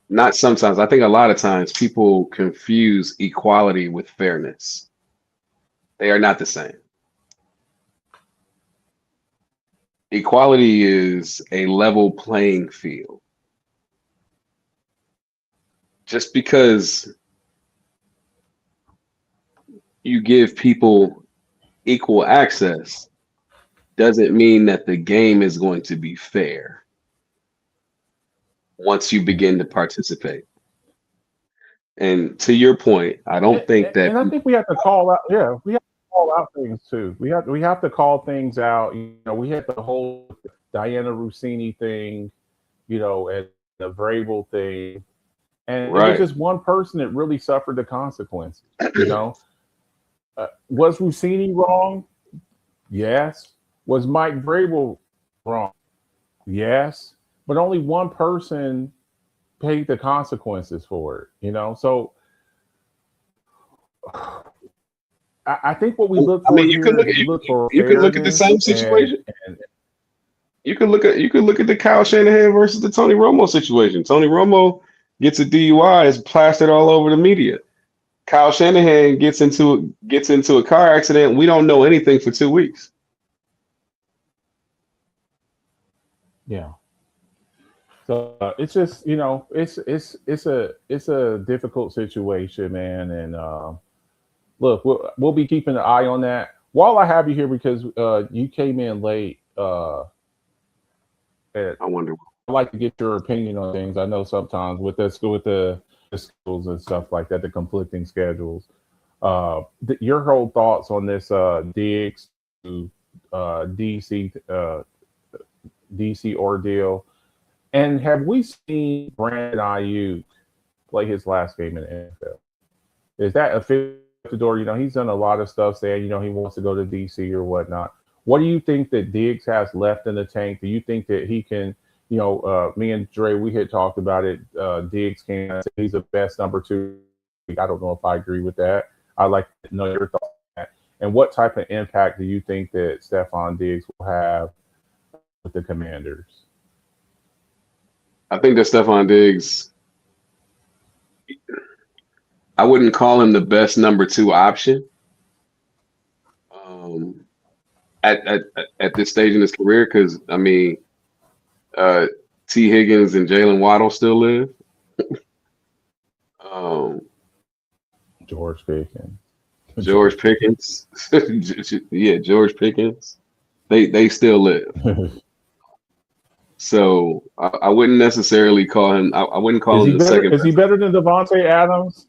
Not sometimes. I think a lot of times people confuse equality with fairness. They are not the same. equality is a level playing field. Just because you give people equal access doesn't mean that the game is going to be fair once you begin to participate. And to your point, I don't think that. And I think we have to call out. Yeah, we have to call out things too. We have to call things out. You know, we had the whole Diana Rossini thing, you know, and the Vrabel thing, and Right. it was just one person that really suffered the consequences. You know, was Rossini wrong? Yes. Was Mike Vrabel wrong? Yes. But only one person paid the consequences for it, you know? So I think what we look for you can look at the same situation. You can look at the Kyle Shanahan versus the Tony Romo situation. Tony Romo gets a DUI, is plastered all over the media. Kyle Shanahan gets into a car accident. We don't know anything for 2 weeks. Yeah. So it's just, you know, it's a difficult situation, man. And look, we'll be keeping an eye on that. While I have you here, because you came in late, I wonder. I'd like to get your opinion on things. I know sometimes with the schedules and stuff like that, the conflicting schedules. Your whole thoughts on this Diggs to DC ordeal. And have we seen Brandon Ayuk play his last game in the NFL? Is that official at the door? You know, he's done a lot of stuff saying, you know, he wants to go to DC or whatnot. What do you think that Diggs has left in the tank? Do you think that he can, you know, me and Dre, we had talked about it. Diggs came and said he's the best number 2. I don't know if I agree with that. I'd like to know your thoughts on that. And what type of impact do you think that Stefon Diggs will have with the Commanders? I think that Stefon Diggs, I wouldn't call him the best number 2 option at this stage in his career, because I mean, T. Higgins and Jalen Waddle still live. George Pickens. George Pickens. Yeah, George Pickens. They still live. So I wouldn't necessarily call him. I wouldn't call him the second. Is he better than Devontae Adams?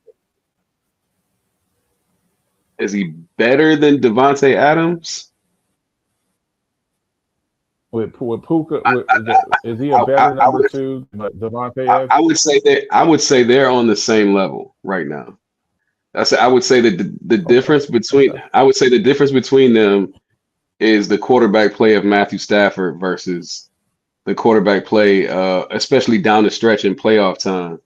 Is he better than Devontae Adams? With Puka, is he a better number 2 than Devontae Adams? I would say they're on the same level right now. I would say that the difference between them is the quarterback play of Matthew Stafford versus the quarterback play, especially down the stretch in playoff time,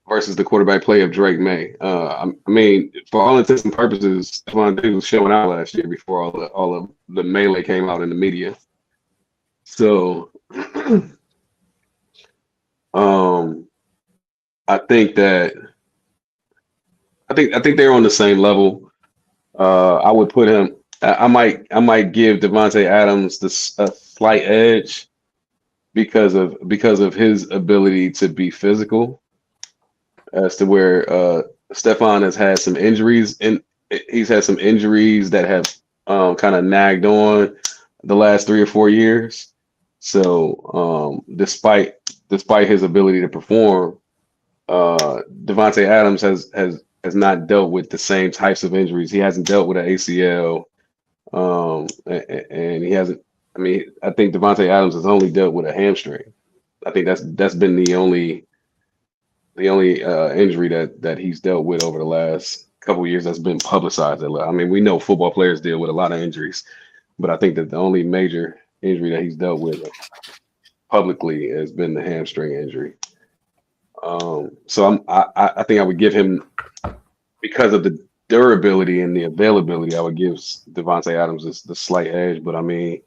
versus the quarterback play of Drake May. I mean, for all intents and purposes, Stefon Diggs was showing out last year before all of the melee came out in the media. So, I think they're on the same level. I would put him. I might give Devontae Adams a slight edge because of his ability to be physical, as to where Stefon has had some injuries, and he's had some injuries that have kind of nagged on the last 3 or 4 years. So despite his ability to perform, Devontae Adams has not dealt with the same types of injuries. He hasn't dealt with an ACL, and he hasn't. I mean, I think Devontae Adams has only dealt with a hamstring. I think that's been the only injury that he's dealt with over the last couple of years that's been publicized. I mean, we know football players deal with a lot of injuries, but I think that the only major injury that he's dealt with publicly has been the hamstring injury. So I think I would give him, because of the durability and the availability, I would give Devontae Adams the slight edge. But I mean,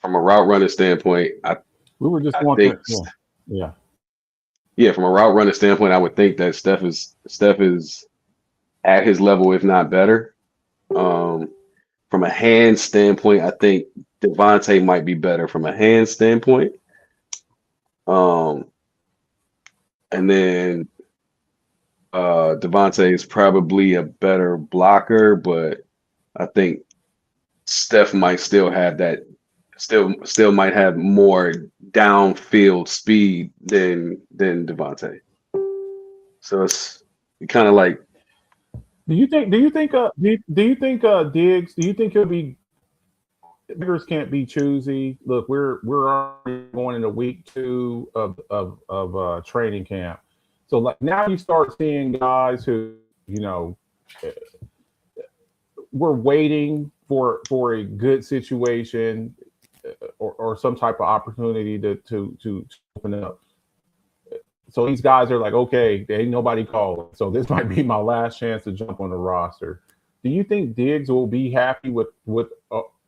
from a route running standpoint, from a route running standpoint, I would think that Steph is at his level, if not better. From a hand standpoint, I think Devontae might be better from a hand standpoint. And then Devontae is probably a better blocker, but I think Steph might still have that, still might have more downfield speed than Devontae. So it's kind of like. Do you think Diggs? Do you think he'll be? Beggars can't be choosy. Look, we're already going into week 2 of training camp. So like now you start seeing guys who, you know, we're waiting for a good situation or some type of opportunity to open up. So these guys are like, okay, there ain't nobody calling, so this might be my last chance to jump on the roster. Do you think Diggs will be happy with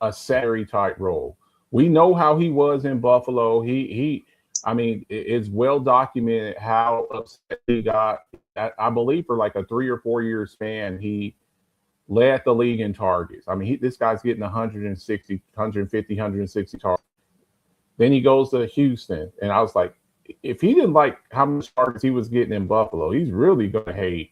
a secondary type role? We know how he was in Buffalo. I mean, it's well documented how upset he got. I believe for like a 3 or 4 year span, he led the league in targets. I mean, this guy's getting 160, 150, 160 targets. Then he goes to Houston, and I was like, if he didn't like how much targets he was getting in Buffalo, he's really going to hate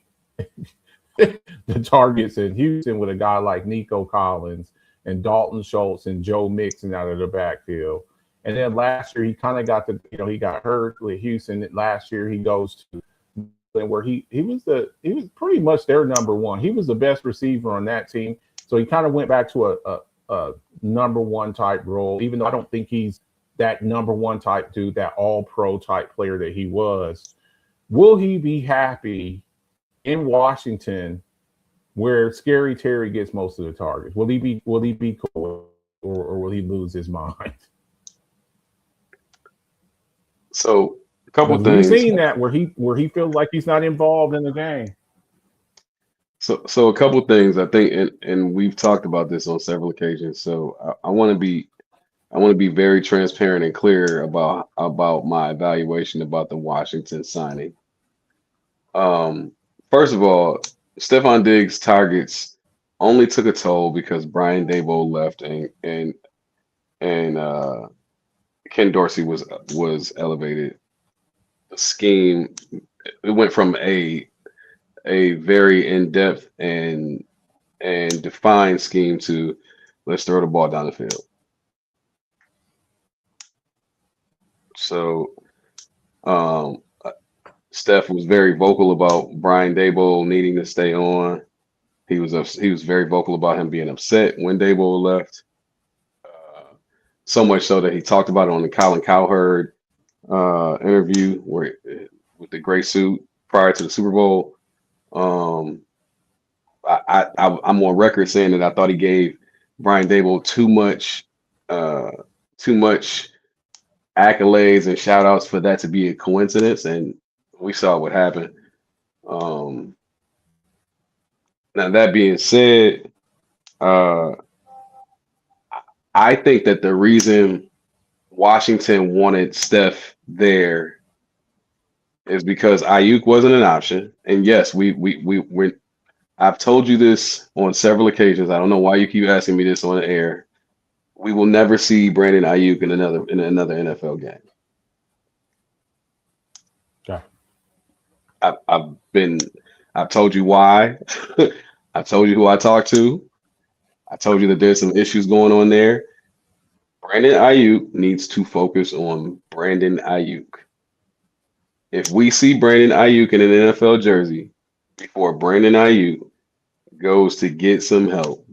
the targets in Houston with a guy like Nico Collins and Dalton Schultz and Joe Mixon out of the backfield. And then last year he kind of got he got hurt with Houston. Last year he goes to where he was pretty much their number one. He was the best receiver on that team. So he kind of went back to a number one type role, even though I don't think he's that number one type dude, that all pro type player that he was. Will he be happy in Washington where Scary Terry gets most of the targets? Will he be cool, or will he lose his mind? So a couple things. We've seen that where he feels like he's not involved in the game. So a couple things I think, and we've talked about this on several occasions. So I want to be very transparent and clear about my evaluation about the Washington signing. First of all, Stephon Diggs' targets only took a toll because Brian Daboll left and Ken Dorsey was elevated. The scheme, it went from a very in-depth and defined scheme to let's throw the ball down the field. So Steph was very vocal about Brian Daboll needing to stay on. He was very vocal about him being upset when Daboll left. So much so that he talked about it on the Colin Cowherd interview with the gray suit prior to the Super Bowl. I'm on record saying that I thought he gave Brian Daboll too much accolades and shout outs for that to be a coincidence, and we saw what happened. Now that being said, I think that the reason Washington wanted Steph there is because Ayuk wasn't an option. And yes, I've told you this on several occasions. I don't know why you keep asking me this on the air. We will never see Brandon Ayuk in another NFL game. Okay. I've told you why. I told you who I talked to. I told you that there's some issues going on there. Brandon Ayuk needs to focus on Brandon Ayuk. If we see Brandon Ayuk in an NFL jersey before Brandon Ayuk goes to get some help,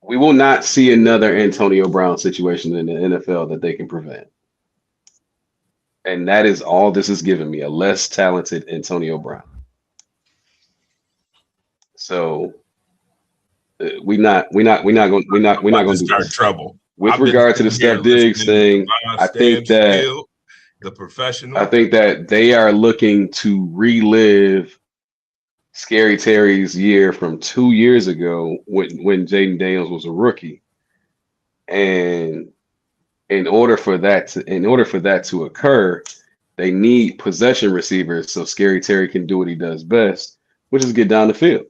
we will not see another Antonio Brown situation in the NFL that they can prevent. And that is all this is giving me, a less talented Antonio Brown. So we're not going to start trouble. With regard to the Steph Diggs thing. I think that the professional. I think that they are looking to relive Scary Terry's year from 2 years ago when Jaden Daniels was a rookie, and in order for that to occur, they need possession receivers so Scary Terry can do what he does best, which is get down the field.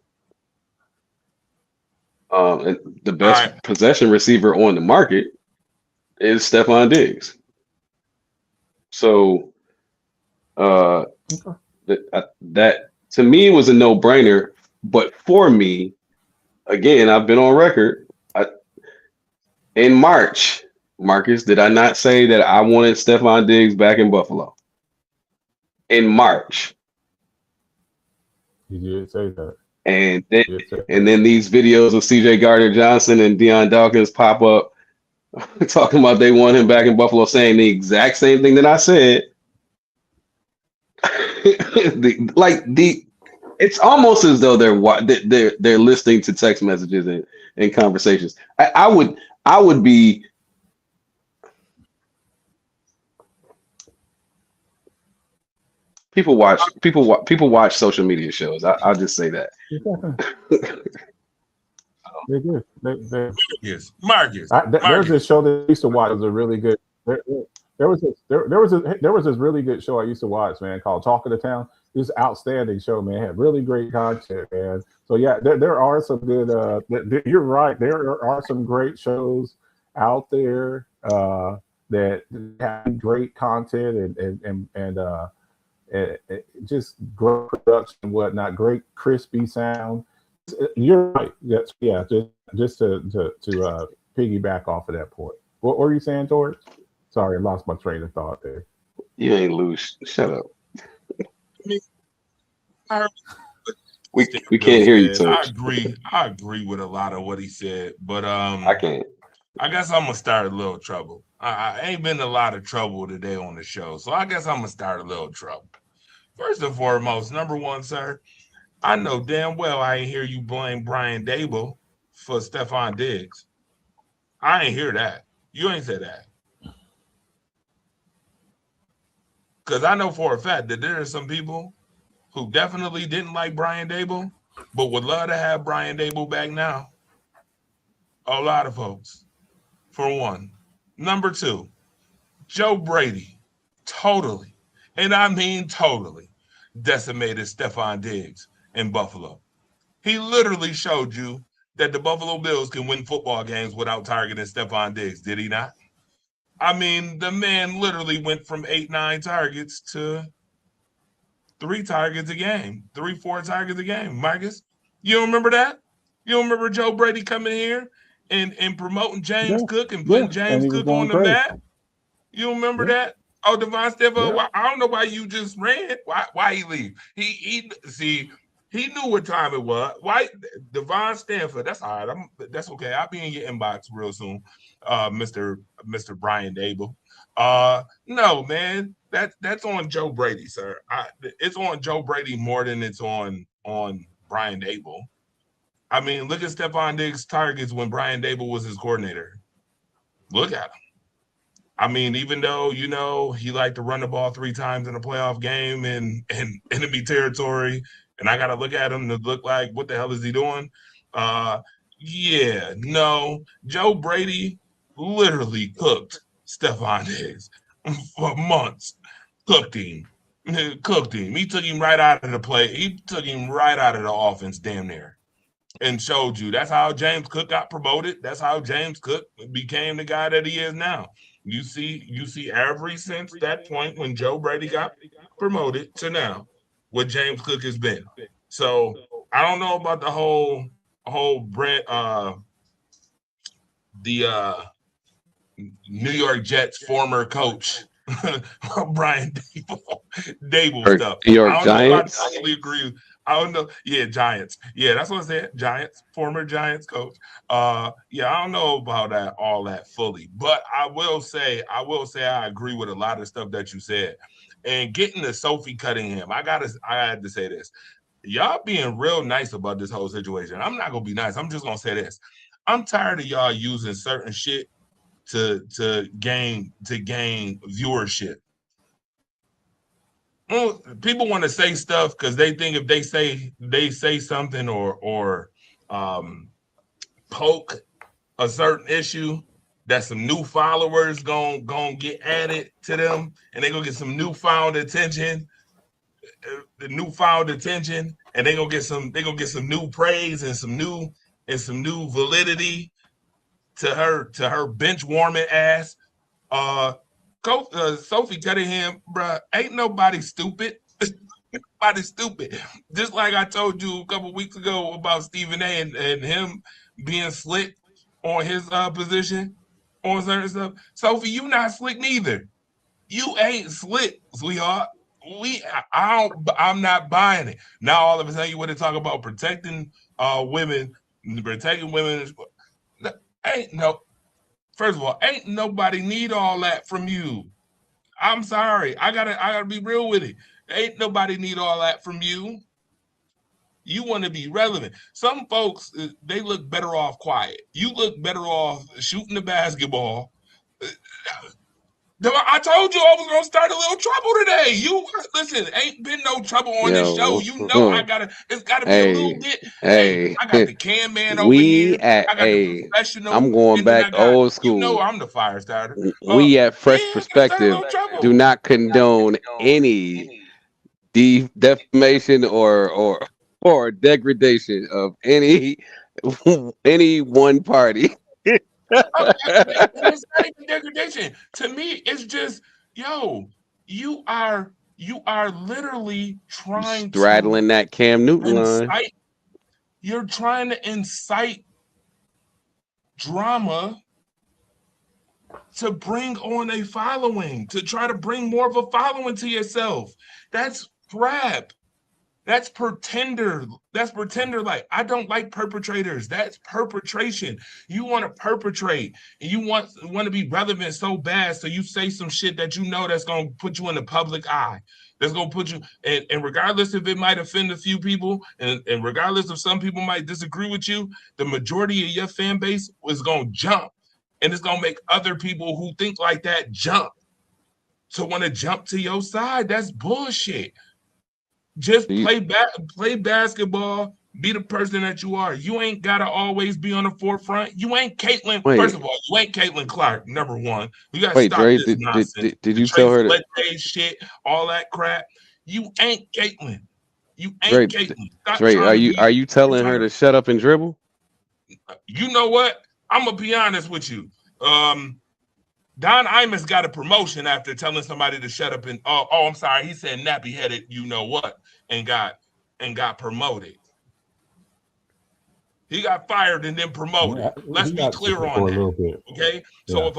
And the best All right. possession receiver on the market is Stephon Diggs. So that to me was a no-brainer. But for me, again, I've been on record. In March, Marcus, did I not say that I wanted Stephon Diggs back in Buffalo? In March. You did say that. And then these videos of CJ Gardner-Johnson and Deion Dawkins pop up talking about they want him back in Buffalo, saying the exact same thing that I said. It's almost as though they're listening to text messages and conversations. I would be. People watch social media shows. I'll just say that. They do. Yes, Marcus. There's this show that I used to watch. It was a really good. There was this really good show I used to watch, man, called Talk of the Town. It was an outstanding show, man. It had really great content, man. So yeah, there are some good. You're right. There are some great shows out there that have great content and just great production and whatnot. Great crispy sound. You're right. Just to piggyback off of that point. What were you saying, Torch? Sorry, I lost my train of thought there. You ain't lose. Shut up. We can't hear you, Torch. I agree with a lot of what he said, but I can't. I guess I'm gonna start a little trouble. I ain't been in a lot of trouble today on the show, so I guess I'm gonna start a little trouble. First and foremost, number one, sir, I know damn well I ain't hear you blame Brian Dable for Stephon Diggs. I ain't hear that. You ain't said that. Because I know for a fact that there are some people who definitely didn't like Brian Dable, but would love to have Brian Dable back now. A lot of folks, for one. Number two, Joe Brady totally, and I mean totally, decimated Stephon Diggs in Buffalo. He literally showed you that the Buffalo Bills can win football games without targeting Stephon Diggs, did he not? I mean, the man literally went from 8-9 targets to 3 targets a game, 3-4 targets a game. Marcus, you don't remember that? You don't remember Joe Brady coming here and promoting James Cook and putting James Cook on the map? You don't remember that? Oh, Devon Stanford, I don't know why you just ran. Why he leave? He knew what time it was. Why Devon Stanford? That's all right. That's okay. I'll be in your inbox real soon, Mr. Brian Dable. No, man, that's on Joe Brady, sir. It's on Joe Brady more than it's on Brian Dable. I mean, look at Stephon Diggs' targets when Brian Dable was his coordinator. Look at him. I mean, even though, he liked to run the ball 3 times in a playoff game in enemy territory, and I got to look at him to look like, what the hell is he doing? Joe Brady literally cooked Stephon Diggs for months. Cooked him. He took him right out of the play. He took him right out of the offense, damn near, and showed you. That's how James Cook got promoted. That's how James Cook became the guy that he is now. You see ever since that point when Joe Brady got promoted to now, what James Cook has been. So I don't know about the whole New York Jets former coach Brian Dable stuff. New York Giants. I totally agree. I don't know. Yeah, Giants. Yeah, that's what I said. Giants, former Giants coach. I don't know about all that fully, but I will say I agree with a lot of stuff that you said. And getting to Sophie Cunningham, I had to say this. Y'all being real nice about this whole situation. I'm not gonna be nice. I'm just gonna say this. I'm tired of y'all using certain shit to gain viewership. Well, people want to say stuff because they think if they say something or poke a certain issue, that some new followers gonna get added to them, and they gonna get some newfound attention. And they gonna get some new praise and some new and some new validity to her bench warming ass. Sophie Cunningham, bruh, ain't nobody stupid. Nobody stupid. Just like I told you a couple weeks ago about Stephen A. and him being slick on his position on certain stuff. Sophie, you not slick neither. You ain't slick, sweetheart. I'm not buying it. Now all of a sudden you want to talk about protecting women. First of all, ain't nobody need all that from you. I'm sorry. I gotta be real with it. Ain't nobody need all that from you. You want to be relevant. Some folks, they look better off quiet. You look better off shooting the basketball. I told you I was gonna start a little trouble today. You listen, ain't been no trouble on this show. You know it's gotta be a little bit. Hey, I got the can man over here. I got the professional. I'm going back old school. You know I'm the fire starter. We at Fresh Perspective do not condone any defamation or degradation of any one party. It's not even degradation. To me, it's just, you are literally trying straddling that Cam Newton line. You're trying to incite drama to bring on a following, to try to bring more of a following to yourself. That's crap. That's pretender. That's pretender. Like, I don't like perpetrators. That's perpetration. You want to perpetrate and you want to be relevant so bad. So you say some shit that you know that's going to put you in the public eye. That's going to put you, and regardless if it might offend a few people, and regardless if some people might disagree with you, the majority of your fan base is going to jump. And it's going to make other people who think like that jump. To want to jump to your side, that's bullshit. Just play basketball, be the person that you are. You ain't gotta always be on the forefront. You ain't Caitlin. First of all, you ain't Caitlin Clark, number one. You gotta stop Dre, this nonsense. Did you tell her that shit, all that crap? You ain't Caitlin. You ain't Caitlin. Dre, are you telling her to shut up and dribble? You know what? I'm gonna be honest with you. Don Imus got a promotion after telling somebody to shut up and I'm sorry, he said nappy headed, you know what, and got promoted. He got fired and then promoted. Yeah, let's be clear on that. Okay, so if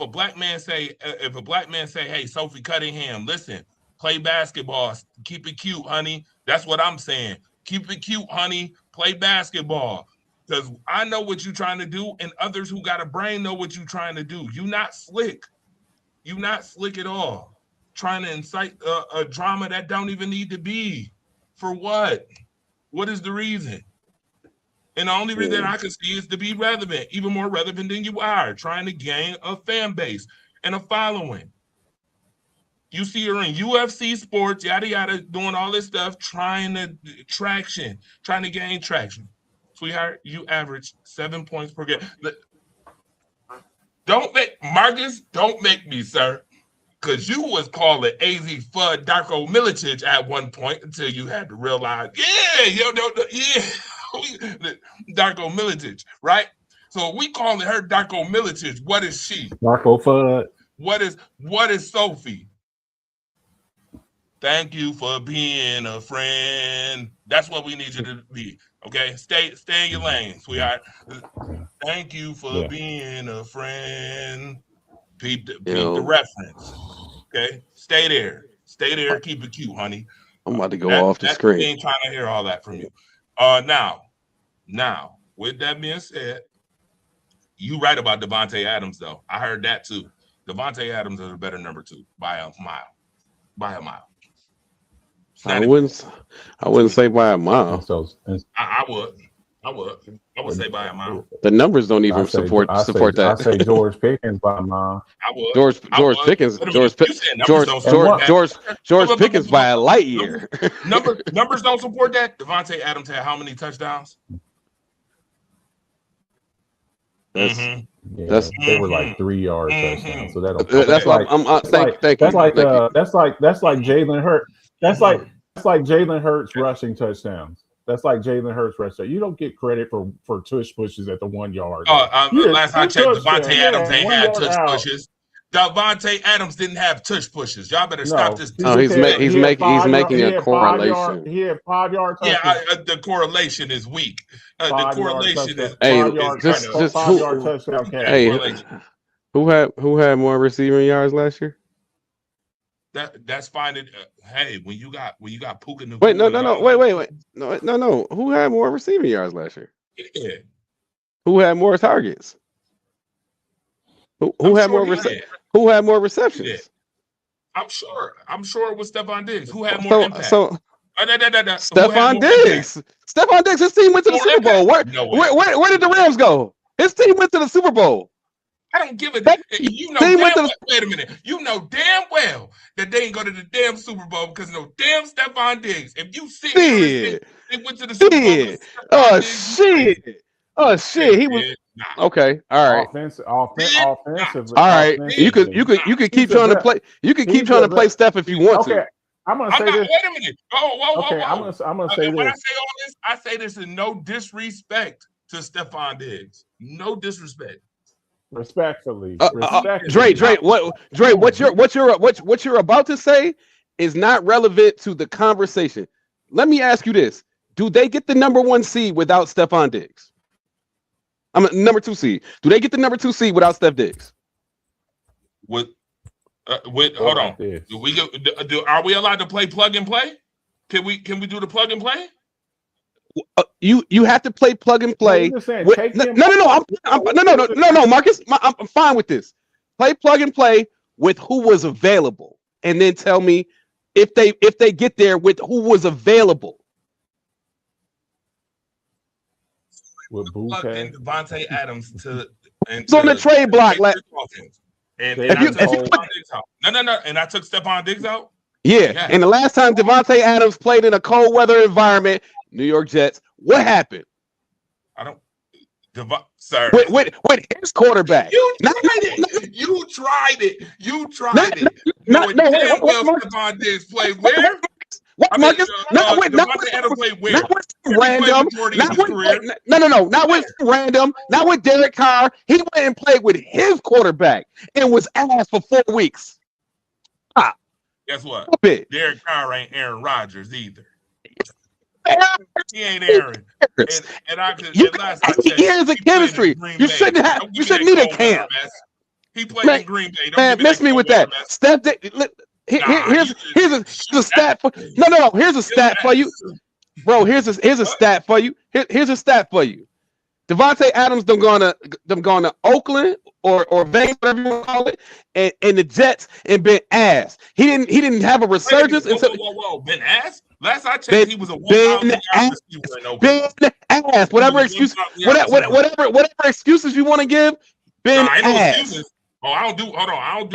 a black man say, hey, Sophie Cunningham, listen, play basketball, keep it cute, honey. That's what I'm saying. Keep it cute, honey. Play basketball. Because I know what you're trying to do, and others who got a brain know what you're trying to do. You're not slick. You're not slick at all. Trying to incite a drama that don't even need to be. For what? What is the reason? And the only reason I can see is to be relevant, even more relevant than you are, trying to gain a fan base and a following. You see her in UFC sports, yada, yada, doing all this stuff, trying to gain traction. Sweetheart, you average 7 points per game. Don't make me, sir. Because you was calling AZ Fudd Darko Milicic at one point until you had to realize, Darko Milicic, right? So we calling her Darko Milicic. What is she? Darko Fudd. What is Sophie? Thank you for being a friend. That's what we need you to be. Okay, stay in your lane, sweetheart. Thank you for being a friend. Peep the reference. Okay, stay there. Keep it cute, honey. I'm about to go off the screen. I ain't trying to hear all that from you. Now, with that being said, you right about Devontae Adams, though. I heard that too. Devontae Adams is a better number 2 by a mile. I wouldn't say by a mile. I would say by a mile. The numbers don't even support that. I say George Pickens by a mile. George Pickens by a light year. Numbers don't support that. Devontae Adams had how many touchdowns? They were like 3 yard touchdowns. So that's like Jalen Hurts. That's like Jalen Hurts rushing touchdowns. That's like Jalen Hurts right there. You don't get credit for tush pushes at the 1 yard. Last I checked, Devontae Adams ain't 1 had yard tush out. pushes. Devontae Adams didn't have tush pushes. Y'all better stop this. Oh, he's making a correlation. He had 5 yard touches. Yeah, the correlation is weak. The correlation is just 5 yard touchdown catch. Hey, who had more receiving yards last year? That's fine. Hey, when you got Puka Nacua. Wait. No. Who had more receiving yards last year? Yeah. Who had more targets? Who had more receptions? Yeah. I'm sure it was Stephon Diggs. Who had more impact? Stephon Diggs. Stephon Diggs. His team went to the Super Bowl. Where did the Rams go? His team went to the Super Bowl. I don't give a damn. You know wait a minute. You know damn well that they ain't go to the damn Super Bowl because no damn Stephon Diggs. If you sit here they went to the Super Bowl. Oh shit. He was okay. All right. Offensively. All right. You could keep trying to play. You could keep trying to play Steph if you want to. I'm gonna say this. Wait a minute. Okay, I'm gonna say this. When I say all this, I say this in no disrespect to Stephon Diggs. No disrespect. Respectfully, Dre, what you're about to say is not relevant to the conversation. Let me ask you this: do they get the number 1 seed without Stephon Diggs? I'm a number 2 seed. Do they get the number 2 seed without Steph Diggs? Hold on. Are we allowed to play plug and play? Can we do the plug and play? You have to play plug and play. No, Marcus. I'm fine with this. Play plug and play with who was available, and then tell me if they get there with who was available. With and Devontae Adams it's on the trade block. And I took Stephon Diggs out. Yeah, and the last time Devontae Adams played in a cold weather environment, New York Jets, what happened? Sir. With his quarterback. You tried it. Stephon Diggs played where? Marcus? Devontae Adams played where? Not with random. Not with random. Not with Derek Carr. He went and played with his quarterback and was ass for 4 weeks. Guess what? Derek Carr ain't Aaron Rodgers either. He ain't Aaron. Here's the chemistry. You shouldn't need a camp. He played in Green Bay. Man, miss me with that. Steph. Here's a stat for here's a stat for you, bro. Here's a stat for you. Here's a stat for you. Devontae Adams them going to Oakland or Vegas, whatever you want to call it, and the Jets and been ass. He didn't have a resurgence until been ass. Last I checked, he was a been ass. Whatever excuses you want to give, been ass. I don't do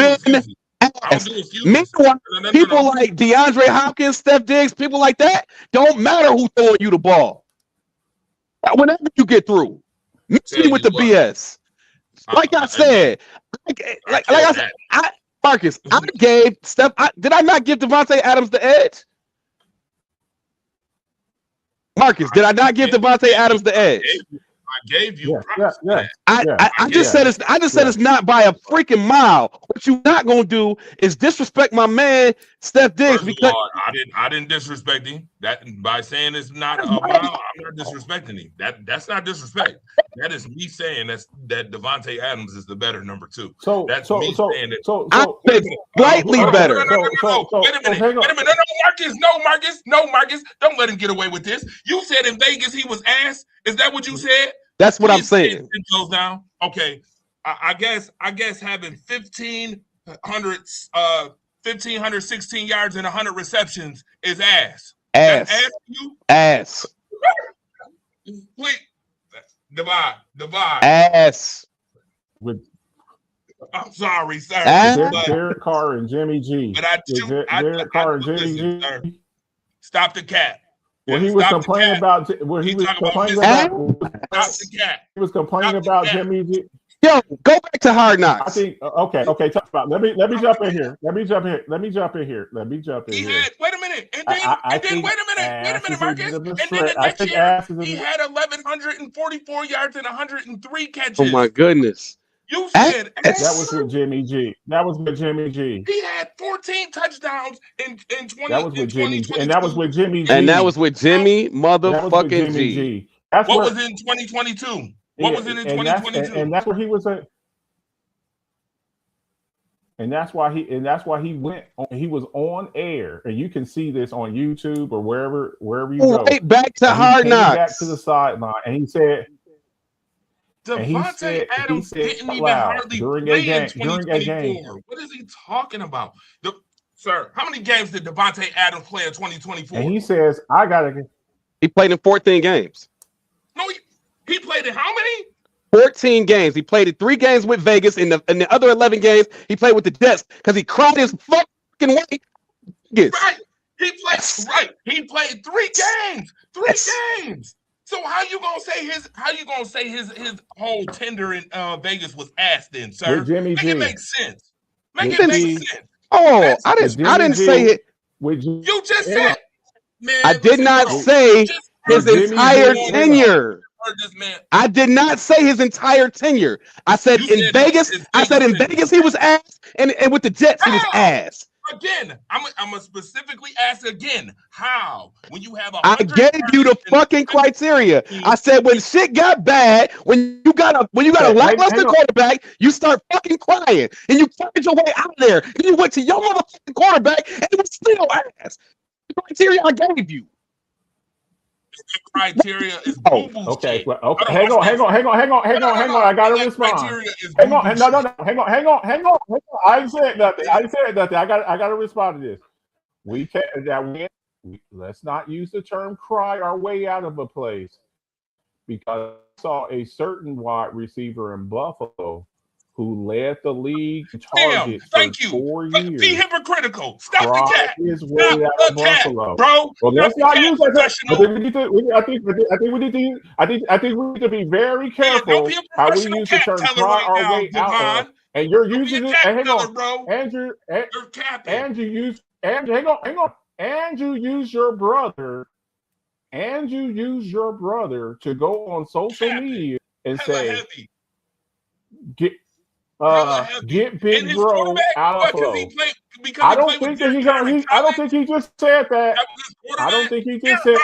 excuses. Meanwhile, people like DeAndre Hopkins, Steph Diggs, people like that, don't matter who's throwing you the ball. Whenever you get through, mix me with the BS. Like I said, Marcus, I gave Steph. Did I not give Devontae Adams the edge? Marcus, did I not give Devontae Adams the edge? I gave you. I just said it's not by a freaking mile. What you're not gonna do is disrespect my man Steph Diggs because I didn't disrespect him. That by saying it's not a mile, I'm not disrespecting him. That's not disrespect. That is me saying that Devontae Adams is the better number 2. That's me saying that. I said slightly better. Wait a minute. No, Marcus. Don't let him get away with this. You said in Vegas he was ass. Is that what you said? That's what I'm saying. It goes down. Okay. I guess having 1,516 yards and 100 receptions is ass. Ass. Ass you? Ass. Wait. Divide. Ass. I'm sorry, sir. Derek Carr and Jimmy G. But Derek Carr and Jimmy G. Sir. Stop the cat. When he was complaining about Jimmy G. Yo, go back to Hard Knocks. I think okay. Talk about. Let me jump in here. Wait a minute. minute. And then, I wait a minute, Marcus. And then the I next think year, Ass is he had 1,144 yards and 103 catches. Oh my goodness. You said that was with Jimmy G. That was with Jimmy G. he had 14 touchdowns in 20. That was with Jimmy G. And that was with Jimmy G. And that was with Jimmy That was with motherfucking Jimmy G. G. That's What was in 2022? What was it in 2022? And that's where he was at. And that's why he went on, he was on air, and you can see this on YouTube or wherever you go. Right back to And he Hard came Knocks. back to the sideline, and he said, Devontae Adams didn't even hardly play in 2024. What is he talking about? Sir, how many games did Devontae Adams play in 2024? And he says, I gotta. He played in 14 games. No, he played in how many? 14 games. He played in 3 games with Vegas. In the other 11 games, he played with the Jets because he cried his fucking way. Yes. Right. He played right. He played 3 games. 3 games. So how you gonna say his whole tender in Vegas was ass then, sir? With Jimmy G. It makes sense. Make it make sense. Oh, I didn't say it. You just said, man. I did not say his entire tenure. I did not say his entire tenure. I said in Vegas. I said in Vegas he was ass, and with the Jets he was ass. Again, I'm gonna specifically ask again. How? When you have I gave you the fucking criteria. I said when shit got bad, when you got a lackluster quarterback, you start fucking crying, and you cried your way out of there. And you went to your motherfucking quarterback, and it was still ass. The criteria I gave you. The criteria is okay. Well, okay. Hang on. I gotta respond. Hang on. I ain't said nothing. I gotta respond to this. Let's not use the term "cry our way out of a place," because I saw a certain wide receiver in Buffalo who led the league in targets for 4 years. Be hypocritical. Stop the cap. His way out of Buffalo, bro. Well, let's not use that. I think we need to be very careful how we use the term "cry our way out of." And you're using it. And hang on, Andrew. Andrew used your brother. Andrew used your brother to go on social media and say, "Get Big Bro out of flow." I don't think he just said that. I don't think he just said.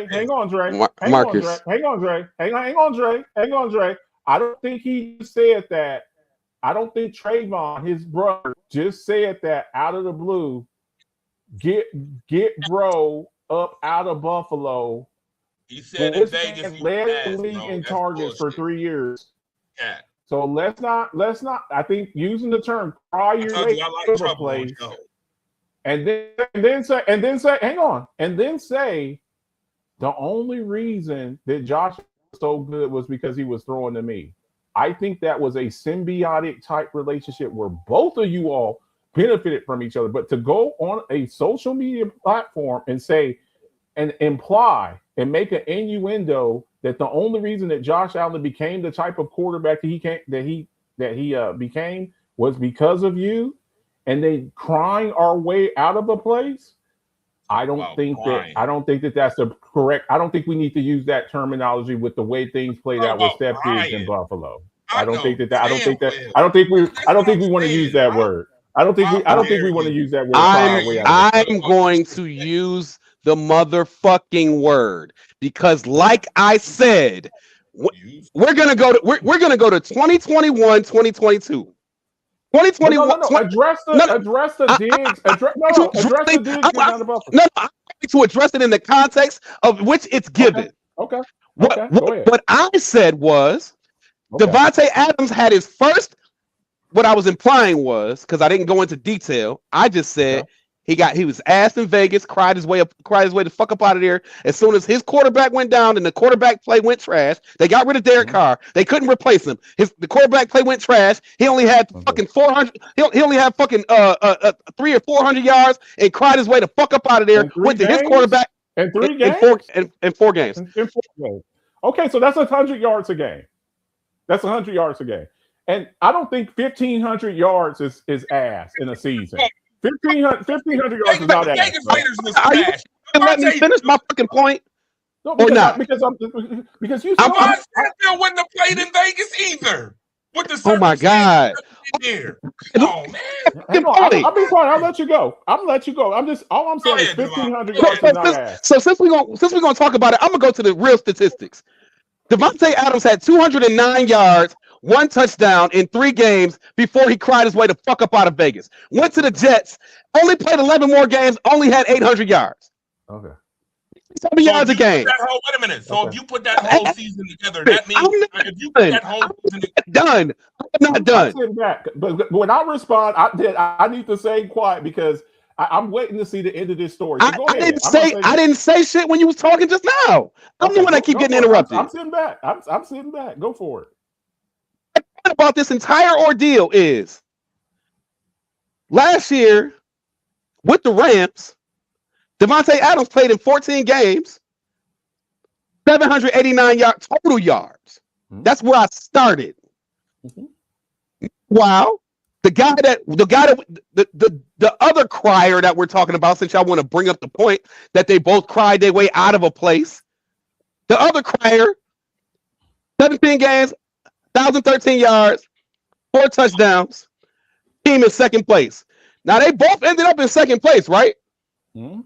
Hang on, Dre. I don't think he said that. I don't think Trayvon, his brother, just said that out of the blue. Get Bro up out of Buffalo. He said in Vegas he led the league in targets for 3 years. Yeah. So let's not. I think using the term "cry your way out of a place," and then say, the only reason that Josh was so good was because he was throwing to me. I think that was a symbiotic type relationship where both of you all benefited from each other. But to go on a social media platform and say and imply and make an innuendo that the only reason that Josh Allen became the type of quarterback that he became was because of you, and they crying our way out of a place. I don't think that that's the correct. I don't think we need to use that terminology with the way things played out with stepkids in Buffalo. I don't think we want to use that word. I don't think we want to use that word. I'm going to use the motherfucking word because, like I said, we're gonna go to 2021, 2022. 2021. Address the digs. I'm to address it in the context of which it's given. Okay. What I said was Devontae Adams had his first. What I was implying was, because I didn't go into detail, I just said he was ass in Vegas, cried his way to fuck up out of there. As soon as his quarterback went down and the quarterback play went trash, they got rid of Derek Carr. They couldn't replace him. The quarterback play went trash. He only had fucking 400. He only had fucking 300 or 400 yards and cried his way to fuck up out of there. Went to his quarterback in 3 games. In 4 games. Okay, so that's 100 yards a game. That's 100 yards a game. And I don't think 1,500 yards is ass in a season. 1,500 yards is not ass. Vegas bro. Raiders was Are you trash. let me finish my fucking point? No, Or not? because you. I'm- Devon Stanfield wouldn't have played in Vegas either. With the Oh my God. Here. Come on, man. Hang on, I'll be quiet. I'll let you go. I'm just all I'm saying is Go ahead, 1,500 Devon. yards is not ass. So since we're gonna talk about it, I'm gonna go to the real statistics. Devontae Adams had 209 yards, 1 touchdown in 3 games before he cried his way the fuck up out of Vegas. Went to the Jets, only played 11 more games, only had 800 yards. Okay. 7 yards a if you put game. that whole- wait a minute. So Okay. if you put that whole season together, that means I'm not if you put that whole season together, Done. I'm not done. I'm sitting back, but when I respond, I need to say quiet because I'm waiting to see the end of this story. So go I ahead. didn't say shit when you was talking just now. I'm the one that keep getting interrupted. I'm sitting back. I'm sitting back. Go for it. The point about this entire ordeal is last year with the Rams, Devontae Adams played in 14 games, 789 total yards. Mhm. That's where I started. Mhm. Wow. The other crier that we're talking about, since y'all want to bring up the point that they both cried their way out of a place. The other crier, 17 games, 1,013 yards, 4 touchdowns, team in second place. Now they both ended up in second place, right? Mhm.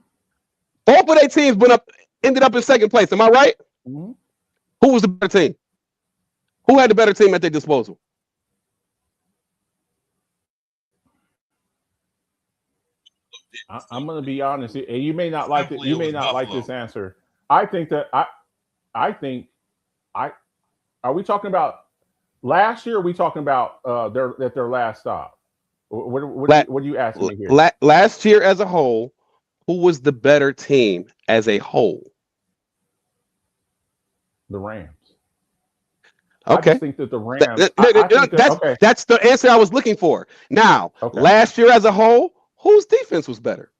Both of their teams ended up in second place. Am I right? Mhm. Who was the better team? Who had the better team at their disposal? I'm going to be honest, and you may not like it. Simply, You it may was not like Buffalo. this answer. I think that are we talking about last year? Or are we talking about their last stop? What are you asking me here? Last year as a whole, who was the better team as a whole? The Rams. Okay. I just think that the Rams. I think that- That's the answer I was looking for. Now, Okay. last year as a whole, whose defense was better?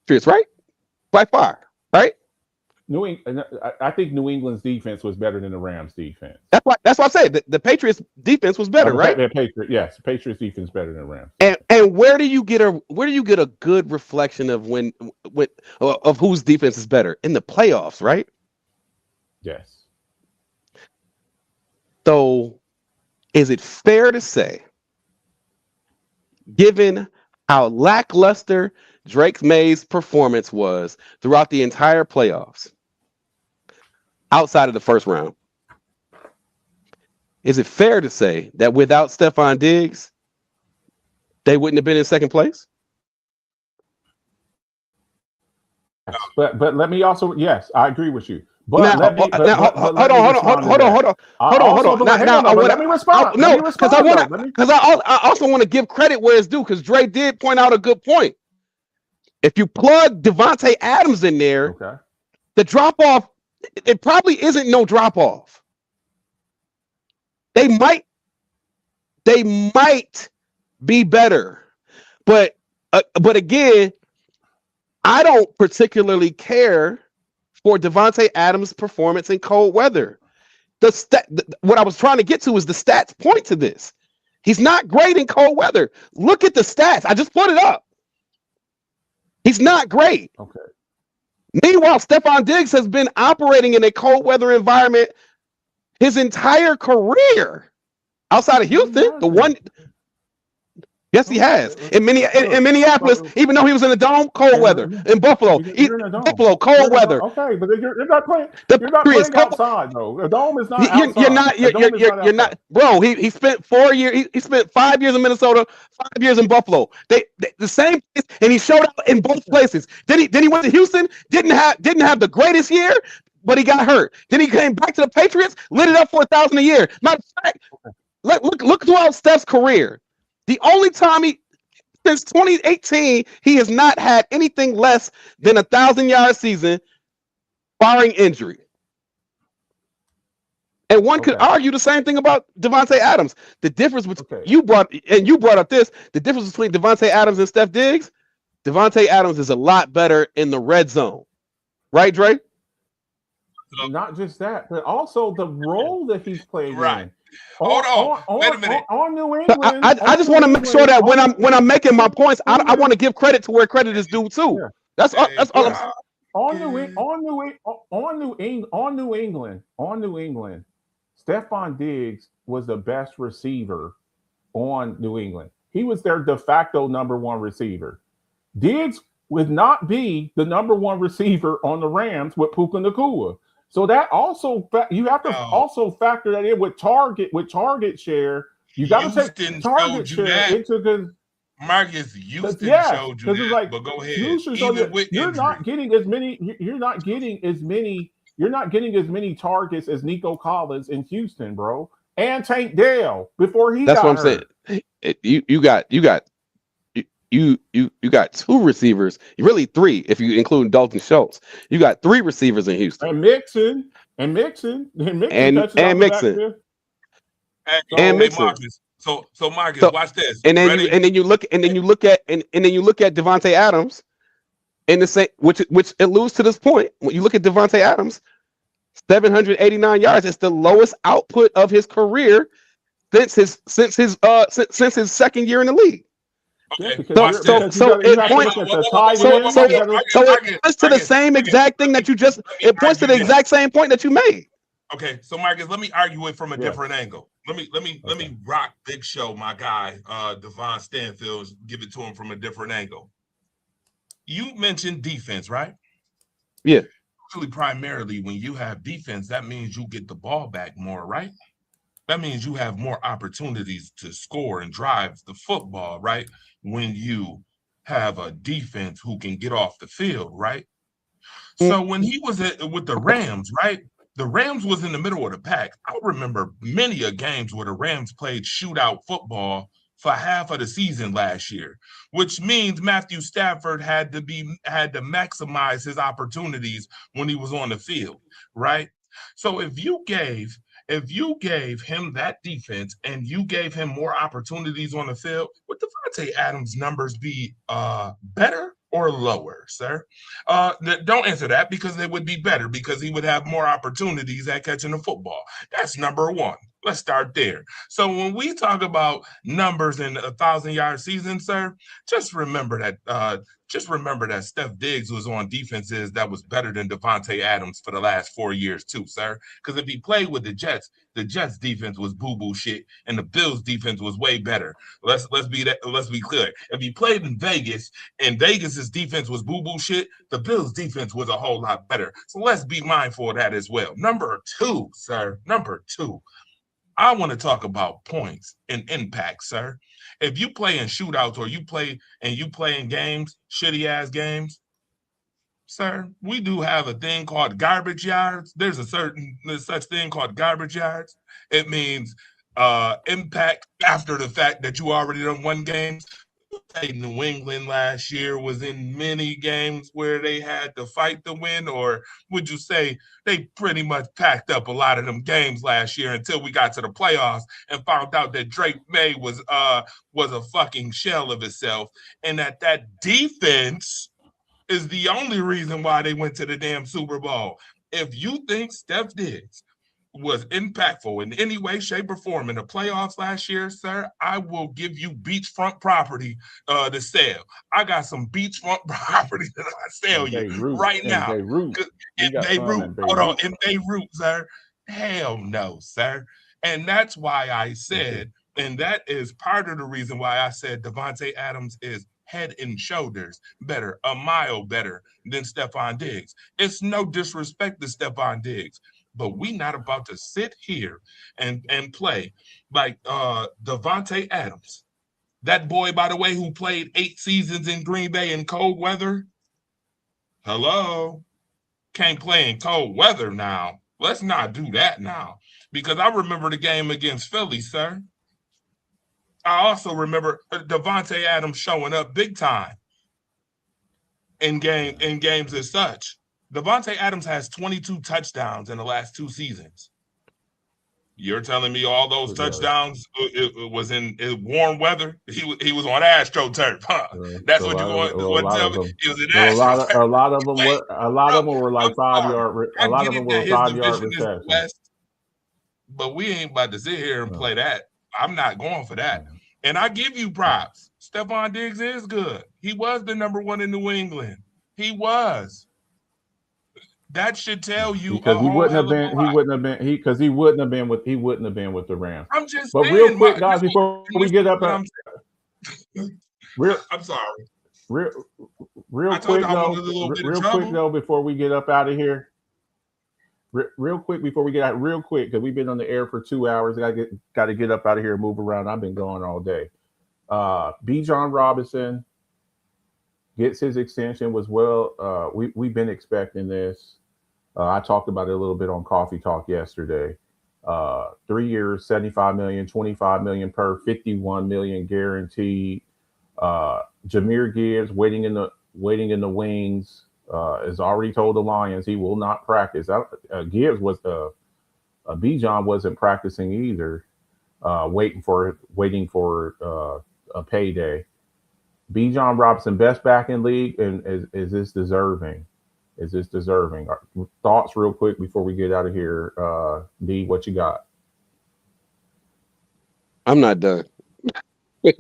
Patriots, right? By far, right? I think New England's defense was better than the Rams' defense. That's why I said the Patriots defense was better, right? The Patriots defense better than the Rams. And where do you get a good reflection of when of whose defense is better? In the playoffs, right? Yes. So is it fair to say, given how lackluster Drake May's performance was throughout the entire playoffs, outside of the first round, is it fair to say that without Stephon Diggs, they wouldn't have been in second place? But let me also, yes, I agree with you. But Now, let me, hold on. Let me respond. No, because I also want to give credit where it's due, because Dre did point out a good point. If you plug Devontae Adams in there, Okay. the drop off, it probably isn't no drop off. They might be better, but again, I don't particularly care for Devontae Adams' performance in cold weather. What I was trying to get to is the stats point to this. He's not great in cold weather. Look at the stats. I just put it up. He's not great. Okay. Meanwhile, Stephon Diggs has been operating in a cold weather environment his entire career. Outside of Houston, the one. Yes, he has. In Minneapolis, even though he was in the dome, cold weather. In Buffalo, Buffalo, cold weather. Okay, but you're not playing. The You're not Patriots, playing outside though. The dome is not outside. You're not, bro. He spent 4 years. He spent 5 years in Minnesota, 5 years in Buffalo. They the same place, and he showed up in both places. Then he went to Houston. Didn't have the greatest year, but he got hurt. Then he came back to the Patriots, lit it up for 1,000 a year. Matter of fact, look throughout Steph's career. The only time since 2018, he has not had anything less than 1,000-yard season, barring injury. And one could argue the same thing about Devontae Adams. The difference between you brought up this, the difference between Devontae Adams and Steph Diggs, Devontae Adams is a lot better in the red zone. Right, Dre? Not just that, but also the role that he's playing Right. in. Hold on. Wait a minute. On New England. I just want to make sure that when I'm making my points, I want to give credit to where credit is due too. Yeah. That's all I'm saying. On New England, Stephon Diggs was the best receiver on New England. He was their de facto number one receiver. Diggs would not be the number one receiver on the Rams with Puka Nacua. So that also you have to also factor that in with target share. You got to take target share into the Marcus Houston showed you that, like, but go ahead. You're not getting as many targets as Nico Collins in Houston, bro, and Tank Dell before he. That's got what I'm hurt. saying. You got two receivers, really three if you include Dalton Schultz. You got three receivers in Houston, and Mixon. Marcus. So Marcus, watch this. And then you look at Devontae Adams in the same, which alludes to this point. When you look at Devontae Adams, 789 yards. It's the lowest output of his career since his second year in the league. Okay. It points to the same exact thing that you just. It points to the exact same point that you made. Okay, so Marcus, let me argue it from a different angle. Let me rock Big Show, my guy, Devon Stanfield, give it to him from a different angle. You mentioned defense, right? Yeah. Actually, primarily when you have defense, that means you get the ball back more, right? That means you have more opportunities to score and drive the football, right? When you have a defense who can get off the field, right? So when he was with the Rams, right? The Rams was in the middle of the pack. I remember many a games where the Rams played shootout football for half of the season last year, which means Matthew Stafford had to maximize his opportunities when he was on the field, right? So if you gave him that defense and you gave him more opportunities on the field, would Devontae Adams' numbers be better or lower, sir? Don't answer that, because they would be better because he would have more opportunities at catching the football. That's number one. Let's start there. So when we talk about numbers in 1,000-yard season, sir, just remember that Steph Diggs was on defenses that was better than Devontae Adams for the last 4 years too, sir. Because if he played with the Jets defense was boo-boo shit, and the Bills defense was way better. Let's be clear. If he played in Vegas and Vegas's defense was boo-boo shit, the Bills defense was a whole lot better. So let's be mindful of that as well. Number two, sir. I want to talk about points and impact, sir. If you play in shootouts or you play in games, shitty ass games, sir, we do have a thing called garbage yards. There's such thing called garbage yards. It means impact after the fact that you already done won games. New England last year was in many games where they had to fight to win, or would you say they pretty much packed up a lot of them games last year until we got to the playoffs and found out that Drake May was a fucking shell of itself, and that defense is the only reason why they went to the damn Super Bowl. If you think Steph Diggs was impactful in any way, shape, or form in the playoffs last year, sir, I will give you beachfront property to sell. I got some beachfront property that I sell you right now. In Beirut, sir. Hell no, sir. And that's why I said, and that is part of the reason why I said Devontae Adams is head and shoulders better, a mile better than Stephon Diggs. It's no disrespect to Stephon Diggs, but we not about to sit here and play like Devontae Adams. That boy, by the way, who played 8 seasons in Green Bay in cold weather. Hello? Can't play in cold weather now. Let's not do that now. Because I remember the game against Philly, sir. I also remember Devontae Adams showing up big time in games as such. Devontae Adams has 22 touchdowns in the last 2 seasons. You're telling me all those touchdowns it was in warm weather? He was on AstroTurf, huh? That's what you want to tell me? He was in AstroTurf. A lot of them were like 5 yard. A lot of them were 5 yard receptions. but we ain't about to sit here and play that. I'm not going for that. And I give you props. Stephon Diggs is good. He was the number one in New England. He was. That should tell you because he wouldn't have been with the Rams. I'm just but saying, real quick, guys, before we get up, I'm sorry. Real quick though, before we get up out of here, real quick because we've been on the air for 2 hours. Got to get up out of here and move around. I've been going all day. Bijan Robinson gets his extension was well. We've been expecting this. I talked about it a little bit on Coffee Talk yesterday. 3 years, $75 million, $25 million per, $51 million guaranteed. Jahmyr Gibbs waiting in the wings. Has already told the Lions he will not practice. Gibbs was Bijan wasn't practicing either. Waiting for a payday. Bijan Robinson, best back in league, and is this deserving? Is this deserving? Thoughts real quick before we get out of here. D, what you got? I'm not done. As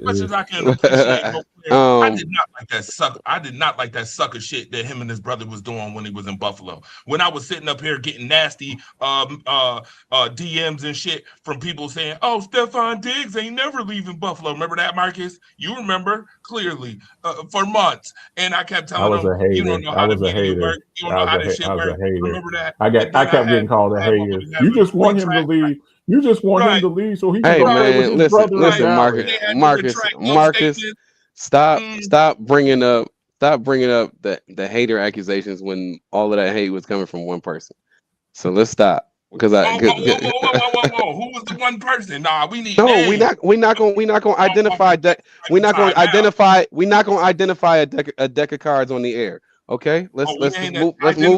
much as I can appreciate I did not like that sucker. I did not like that sucker shit that him and his brother was doing when he was in Buffalo. When I was sitting up here getting nasty DMs and shit from people saying, "Oh, Stephon Diggs ain't never leaving Buffalo." Remember that, Marcus? You remember clearly for months. And I kept telling them, "You don't know how the media work. You don't know how this shit works." Remember that? I kept getting called a hater. You just want him to leave. You just want him to leave so he can go play with his brother. Listen, Marcus. Stop bringing up the hater accusations when all of that hate was coming from one person. So let's stop because whoa. Who was the one person? Nah, we need. No, we're not gonna identify that. We're not gonna identify a deck of cards on the air. Okay, let's move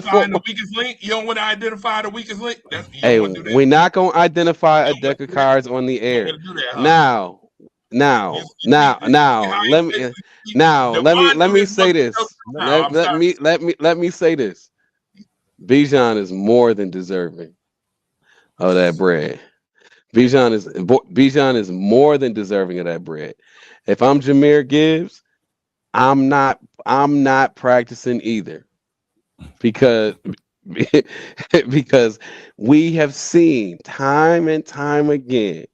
forward. The weakest link. You don't want to identify the weakest link. Hey, we're not gonna identify a deck of cards on the air. Now, let me say this. Let me say this. Bijan is more than deserving of that bread. Bijan is more than deserving of that bread. If I'm Jahmyr Gibbs, I'm not practicing either, because we have seen time and time again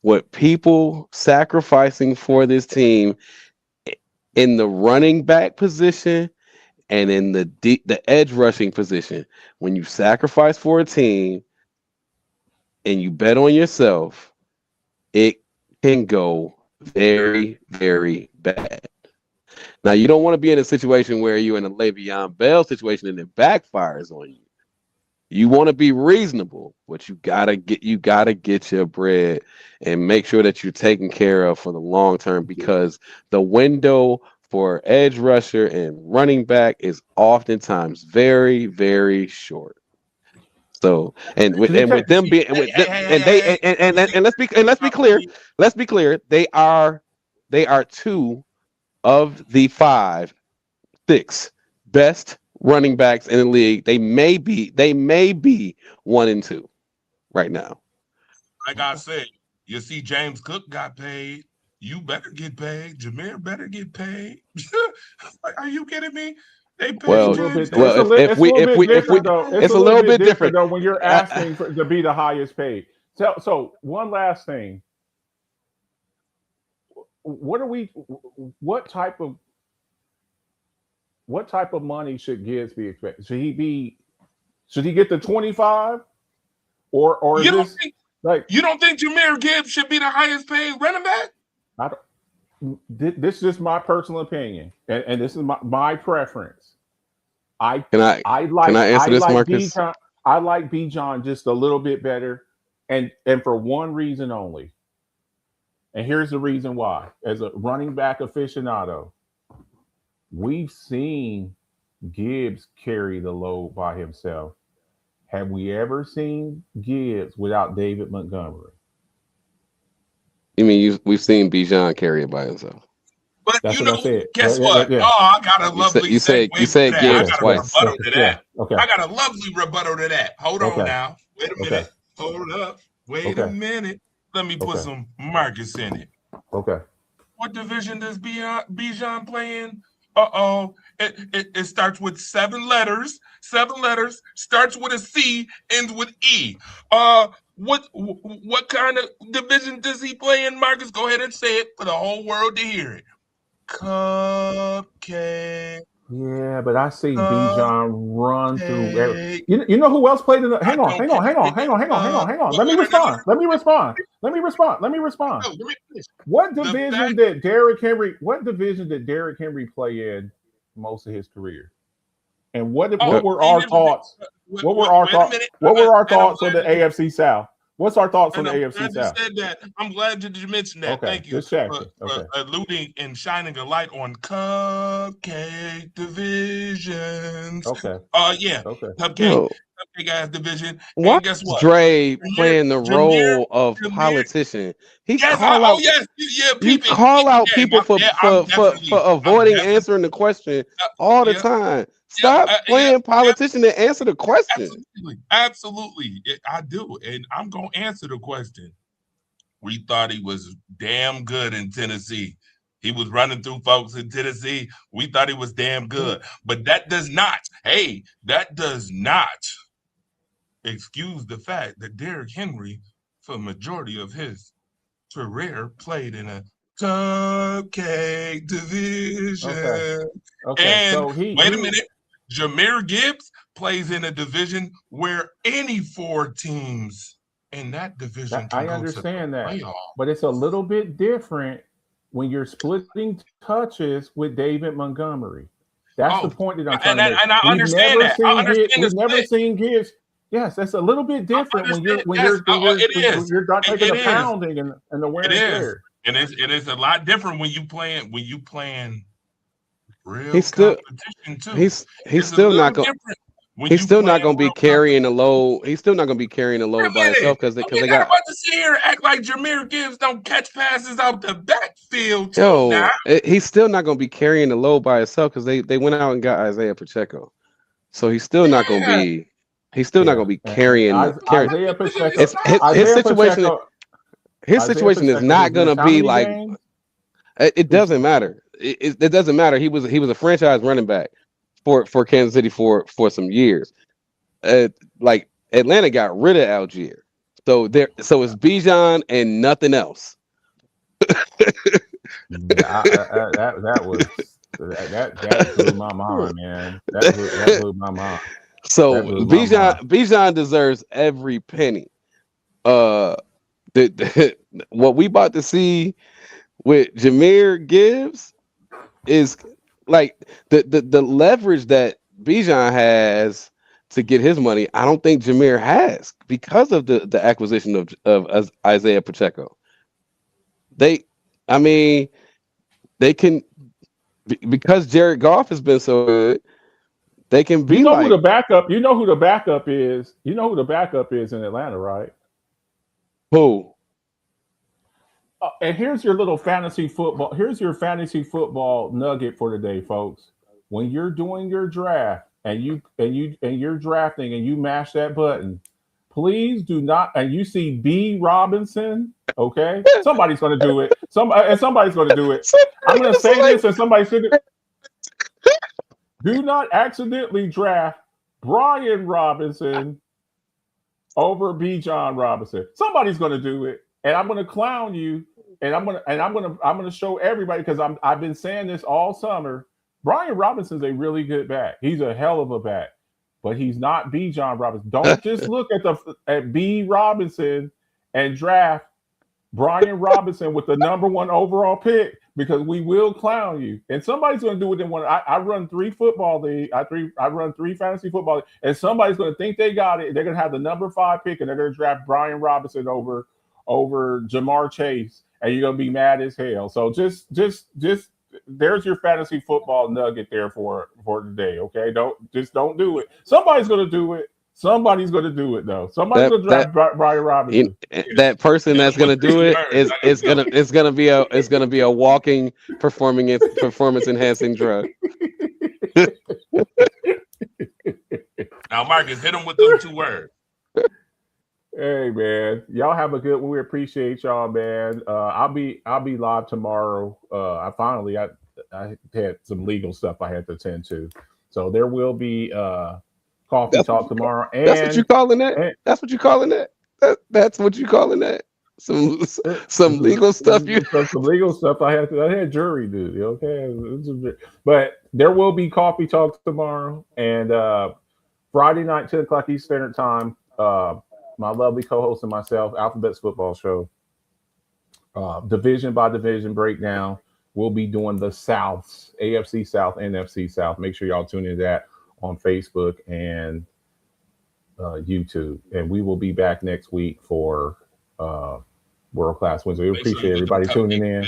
what people sacrificing for this team in the running back position and in the edge rushing position. When you sacrifice for a team and you bet on yourself, it can go very, very bad. Now, you don't want to be in a situation where you're in a Le'Veon Bell situation and it backfires on you. You want to be reasonable, but you gotta get your bread and make sure that you're taken care of for the long term, because the window for edge rusher and running back is oftentimes very, very short. So, and let's be clear, they are two of the 6 best running backs in the league. They may be 1 and 2 right now. Like I said, you see James Cook got paid. You better get paid. Jahmyr better get paid. Like, are you kidding me? They paid it's a little bit different though when you're asking to be the highest paid. So one last thing. What type of money should Gibbs be expected? Should he get the 25? Or you don't think Jahmyr Gibbs should be the highest paid running back? This is just my personal opinion, and this is my preference. I like Bijan just a little bit better, and for one reason only. And here's the reason why. As a running back aficionado, we've seen Gibbs carry the load by himself. Have we ever seen Gibbs without David Montgomery? You mean we've seen Bijan carry it by himself? But That's you what I know, said. guess Yeah, what? yeah. Oh, I got a lovely you said segue to that. Gibbs I got twice. a rebuttal to Yeah. that. Okay. I got a lovely rebuttal to that. Hold on Okay. now. Wait a Okay. minute. Hold up. Wait a Okay. minute. Let me put Okay. some Marcus in it. Okay. What division does Bijan play in? Uh-oh. It starts with 7 letters. 7 letters. Starts with a C, ends with E. What kind of division does he play in, Marcus? Go ahead and say it for the whole world to hear it. Cupcake. Yeah, but I see Bijan run through every. Cupcake. You know who else played in the? I Hang on. don't Hang on. care. Hang on. Let me No, respond. Let me respond. Let me respond. no, let me finish. What The division fact- did Derrick Henry? What division did Derrick Henry play in most of his career? And what were our thoughts? What were our thoughts? What were our thoughts on the AFC South? What's our thoughts on And the I'm AFC glad you South? said that. I'm glad that you mentioned that. Okay, Thank you just checking. for Okay. alluding and shining a light on cupcake divisions. Okay. Yeah, Okay. Yo, cupcake ass division. why And guess is what? Dre playing the Jameer- role of Jameer- politician? He Yes, call out. yes, yeah. You People, call out yeah, people for I'm definitely- avoiding I'm definitely- answering the question all the yeah. time. Stop playing politician and answer the question. Absolutely. I do. And I'm going to answer the question. We thought he was damn good in Tennessee. He was running through folks in Tennessee. We thought he was damn good. But that does not excuse the fact that Derrick Henry, for the majority of his career, played in a cupcake division. Okay. And So wait a minute. Jameer Gibbs plays in a division where any 4 teams in that division can I go understand to the that, playoff. but it's a little bit different when you're splitting touches with David Montgomery. That's the point that I'm trying to make. And I understand that. I understand We've never seen Gibbs. Yes, that's a little bit different when you're not taking a pounding and the wear and tear. And it's a lot different when you playing real competition too. He's still not going. He's still not going to be carrying the load. He's still not going to be carrying the load by himself because they got. About to sit here and act like Jameer Gibbs don't catch passes out the backfield. Yo, he's still not going to be carrying the load by himself because they went out and got Isaiah Pacheco, so he's still not going to be. He's still not going to be carrying. Isaiah Pacheco. His situation is not going to be like. It doesn't matter. It doesn't matter. He was a franchise running back for Kansas City for some years. Like Atlanta got rid of Algier, so it's Bijan and nothing else. That blew my mind, man. That blew my mind. So Bijan deserves every penny. What we about to see with Jameer Gibbs is like the leverage that Bijan has to get his money. I don't think Jameer has because of the acquisition of Isaiah Pacheco. They can, because Jared Goff has been so good. They can be who the backup. You know who the backup is. You know who the backup is in Atlanta, right? Who? And here's your little fantasy football. Here's your fantasy football nugget for today, folks. When you're doing your draft and you're drafting and you mash that button, please do not. And you see B. Robinson. Okay, somebody's going to do it. Somebody's going to do it. I'm going to say this, and somebody should. Do not accidentally draft Brian Robinson over Bijan Robinson. Somebody's going to do it, and I'm going to clown you, and I'm going to show everybody because I've been saying this all summer. Brian Robinson's a really good back. He's a hell of a back, but he's not Bijan Robinson. Don't just look at B Robinson and draft Brian Robinson with the #1 overall pick, because we will clown you. And somebody's going to do it in one. I run 3 football league. I run 3 fantasy football league, and somebody's going to think they got it. They're going to have the #5 pick, and they're going to draft Brian Robinson over Jamar Chase, and you're going to be mad as hell. So just there's your fantasy football nugget there for today. Okay, don't do it. Somebody's going to do it. Somebody's going to do it though. Somebody's going to draft Brian Robinson. That person that's going to do it is going to be a walking performance enhancing drug. Now, Marcus, hit him with those 2 words. Hey man, y'all have a good one. We appreciate y'all, man. I'll be live tomorrow. I had some legal stuff I had to attend to, so there will be coffee talk tomorrow. And that's what you calling that? That's what you calling that? That's what you calling that? Some legal stuff. Some legal stuff I had jury duty. Okay, but there will be coffee talk tomorrow, and Friday night, 10 o'clock Eastern Standard Time. My lovely co-host and myself, Alphabets Football Show, division by division breakdown. We'll be doing the Souths, AFC South, NFC South. Make sure y'all tune into that on Facebook and YouTube. And we will be back next week for World Class Wednesday. We appreciate everybody tuning in.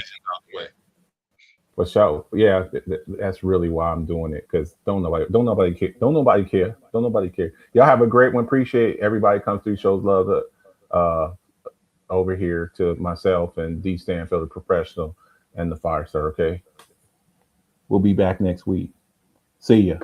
For sure. Yeah, that's really why I'm doing it, because don't nobody care. Y'all have a great one. Appreciate everybody comes through, shows love over here to myself and D Stanfield, the professional, and the fire star. Okay, we'll be back next week. See ya.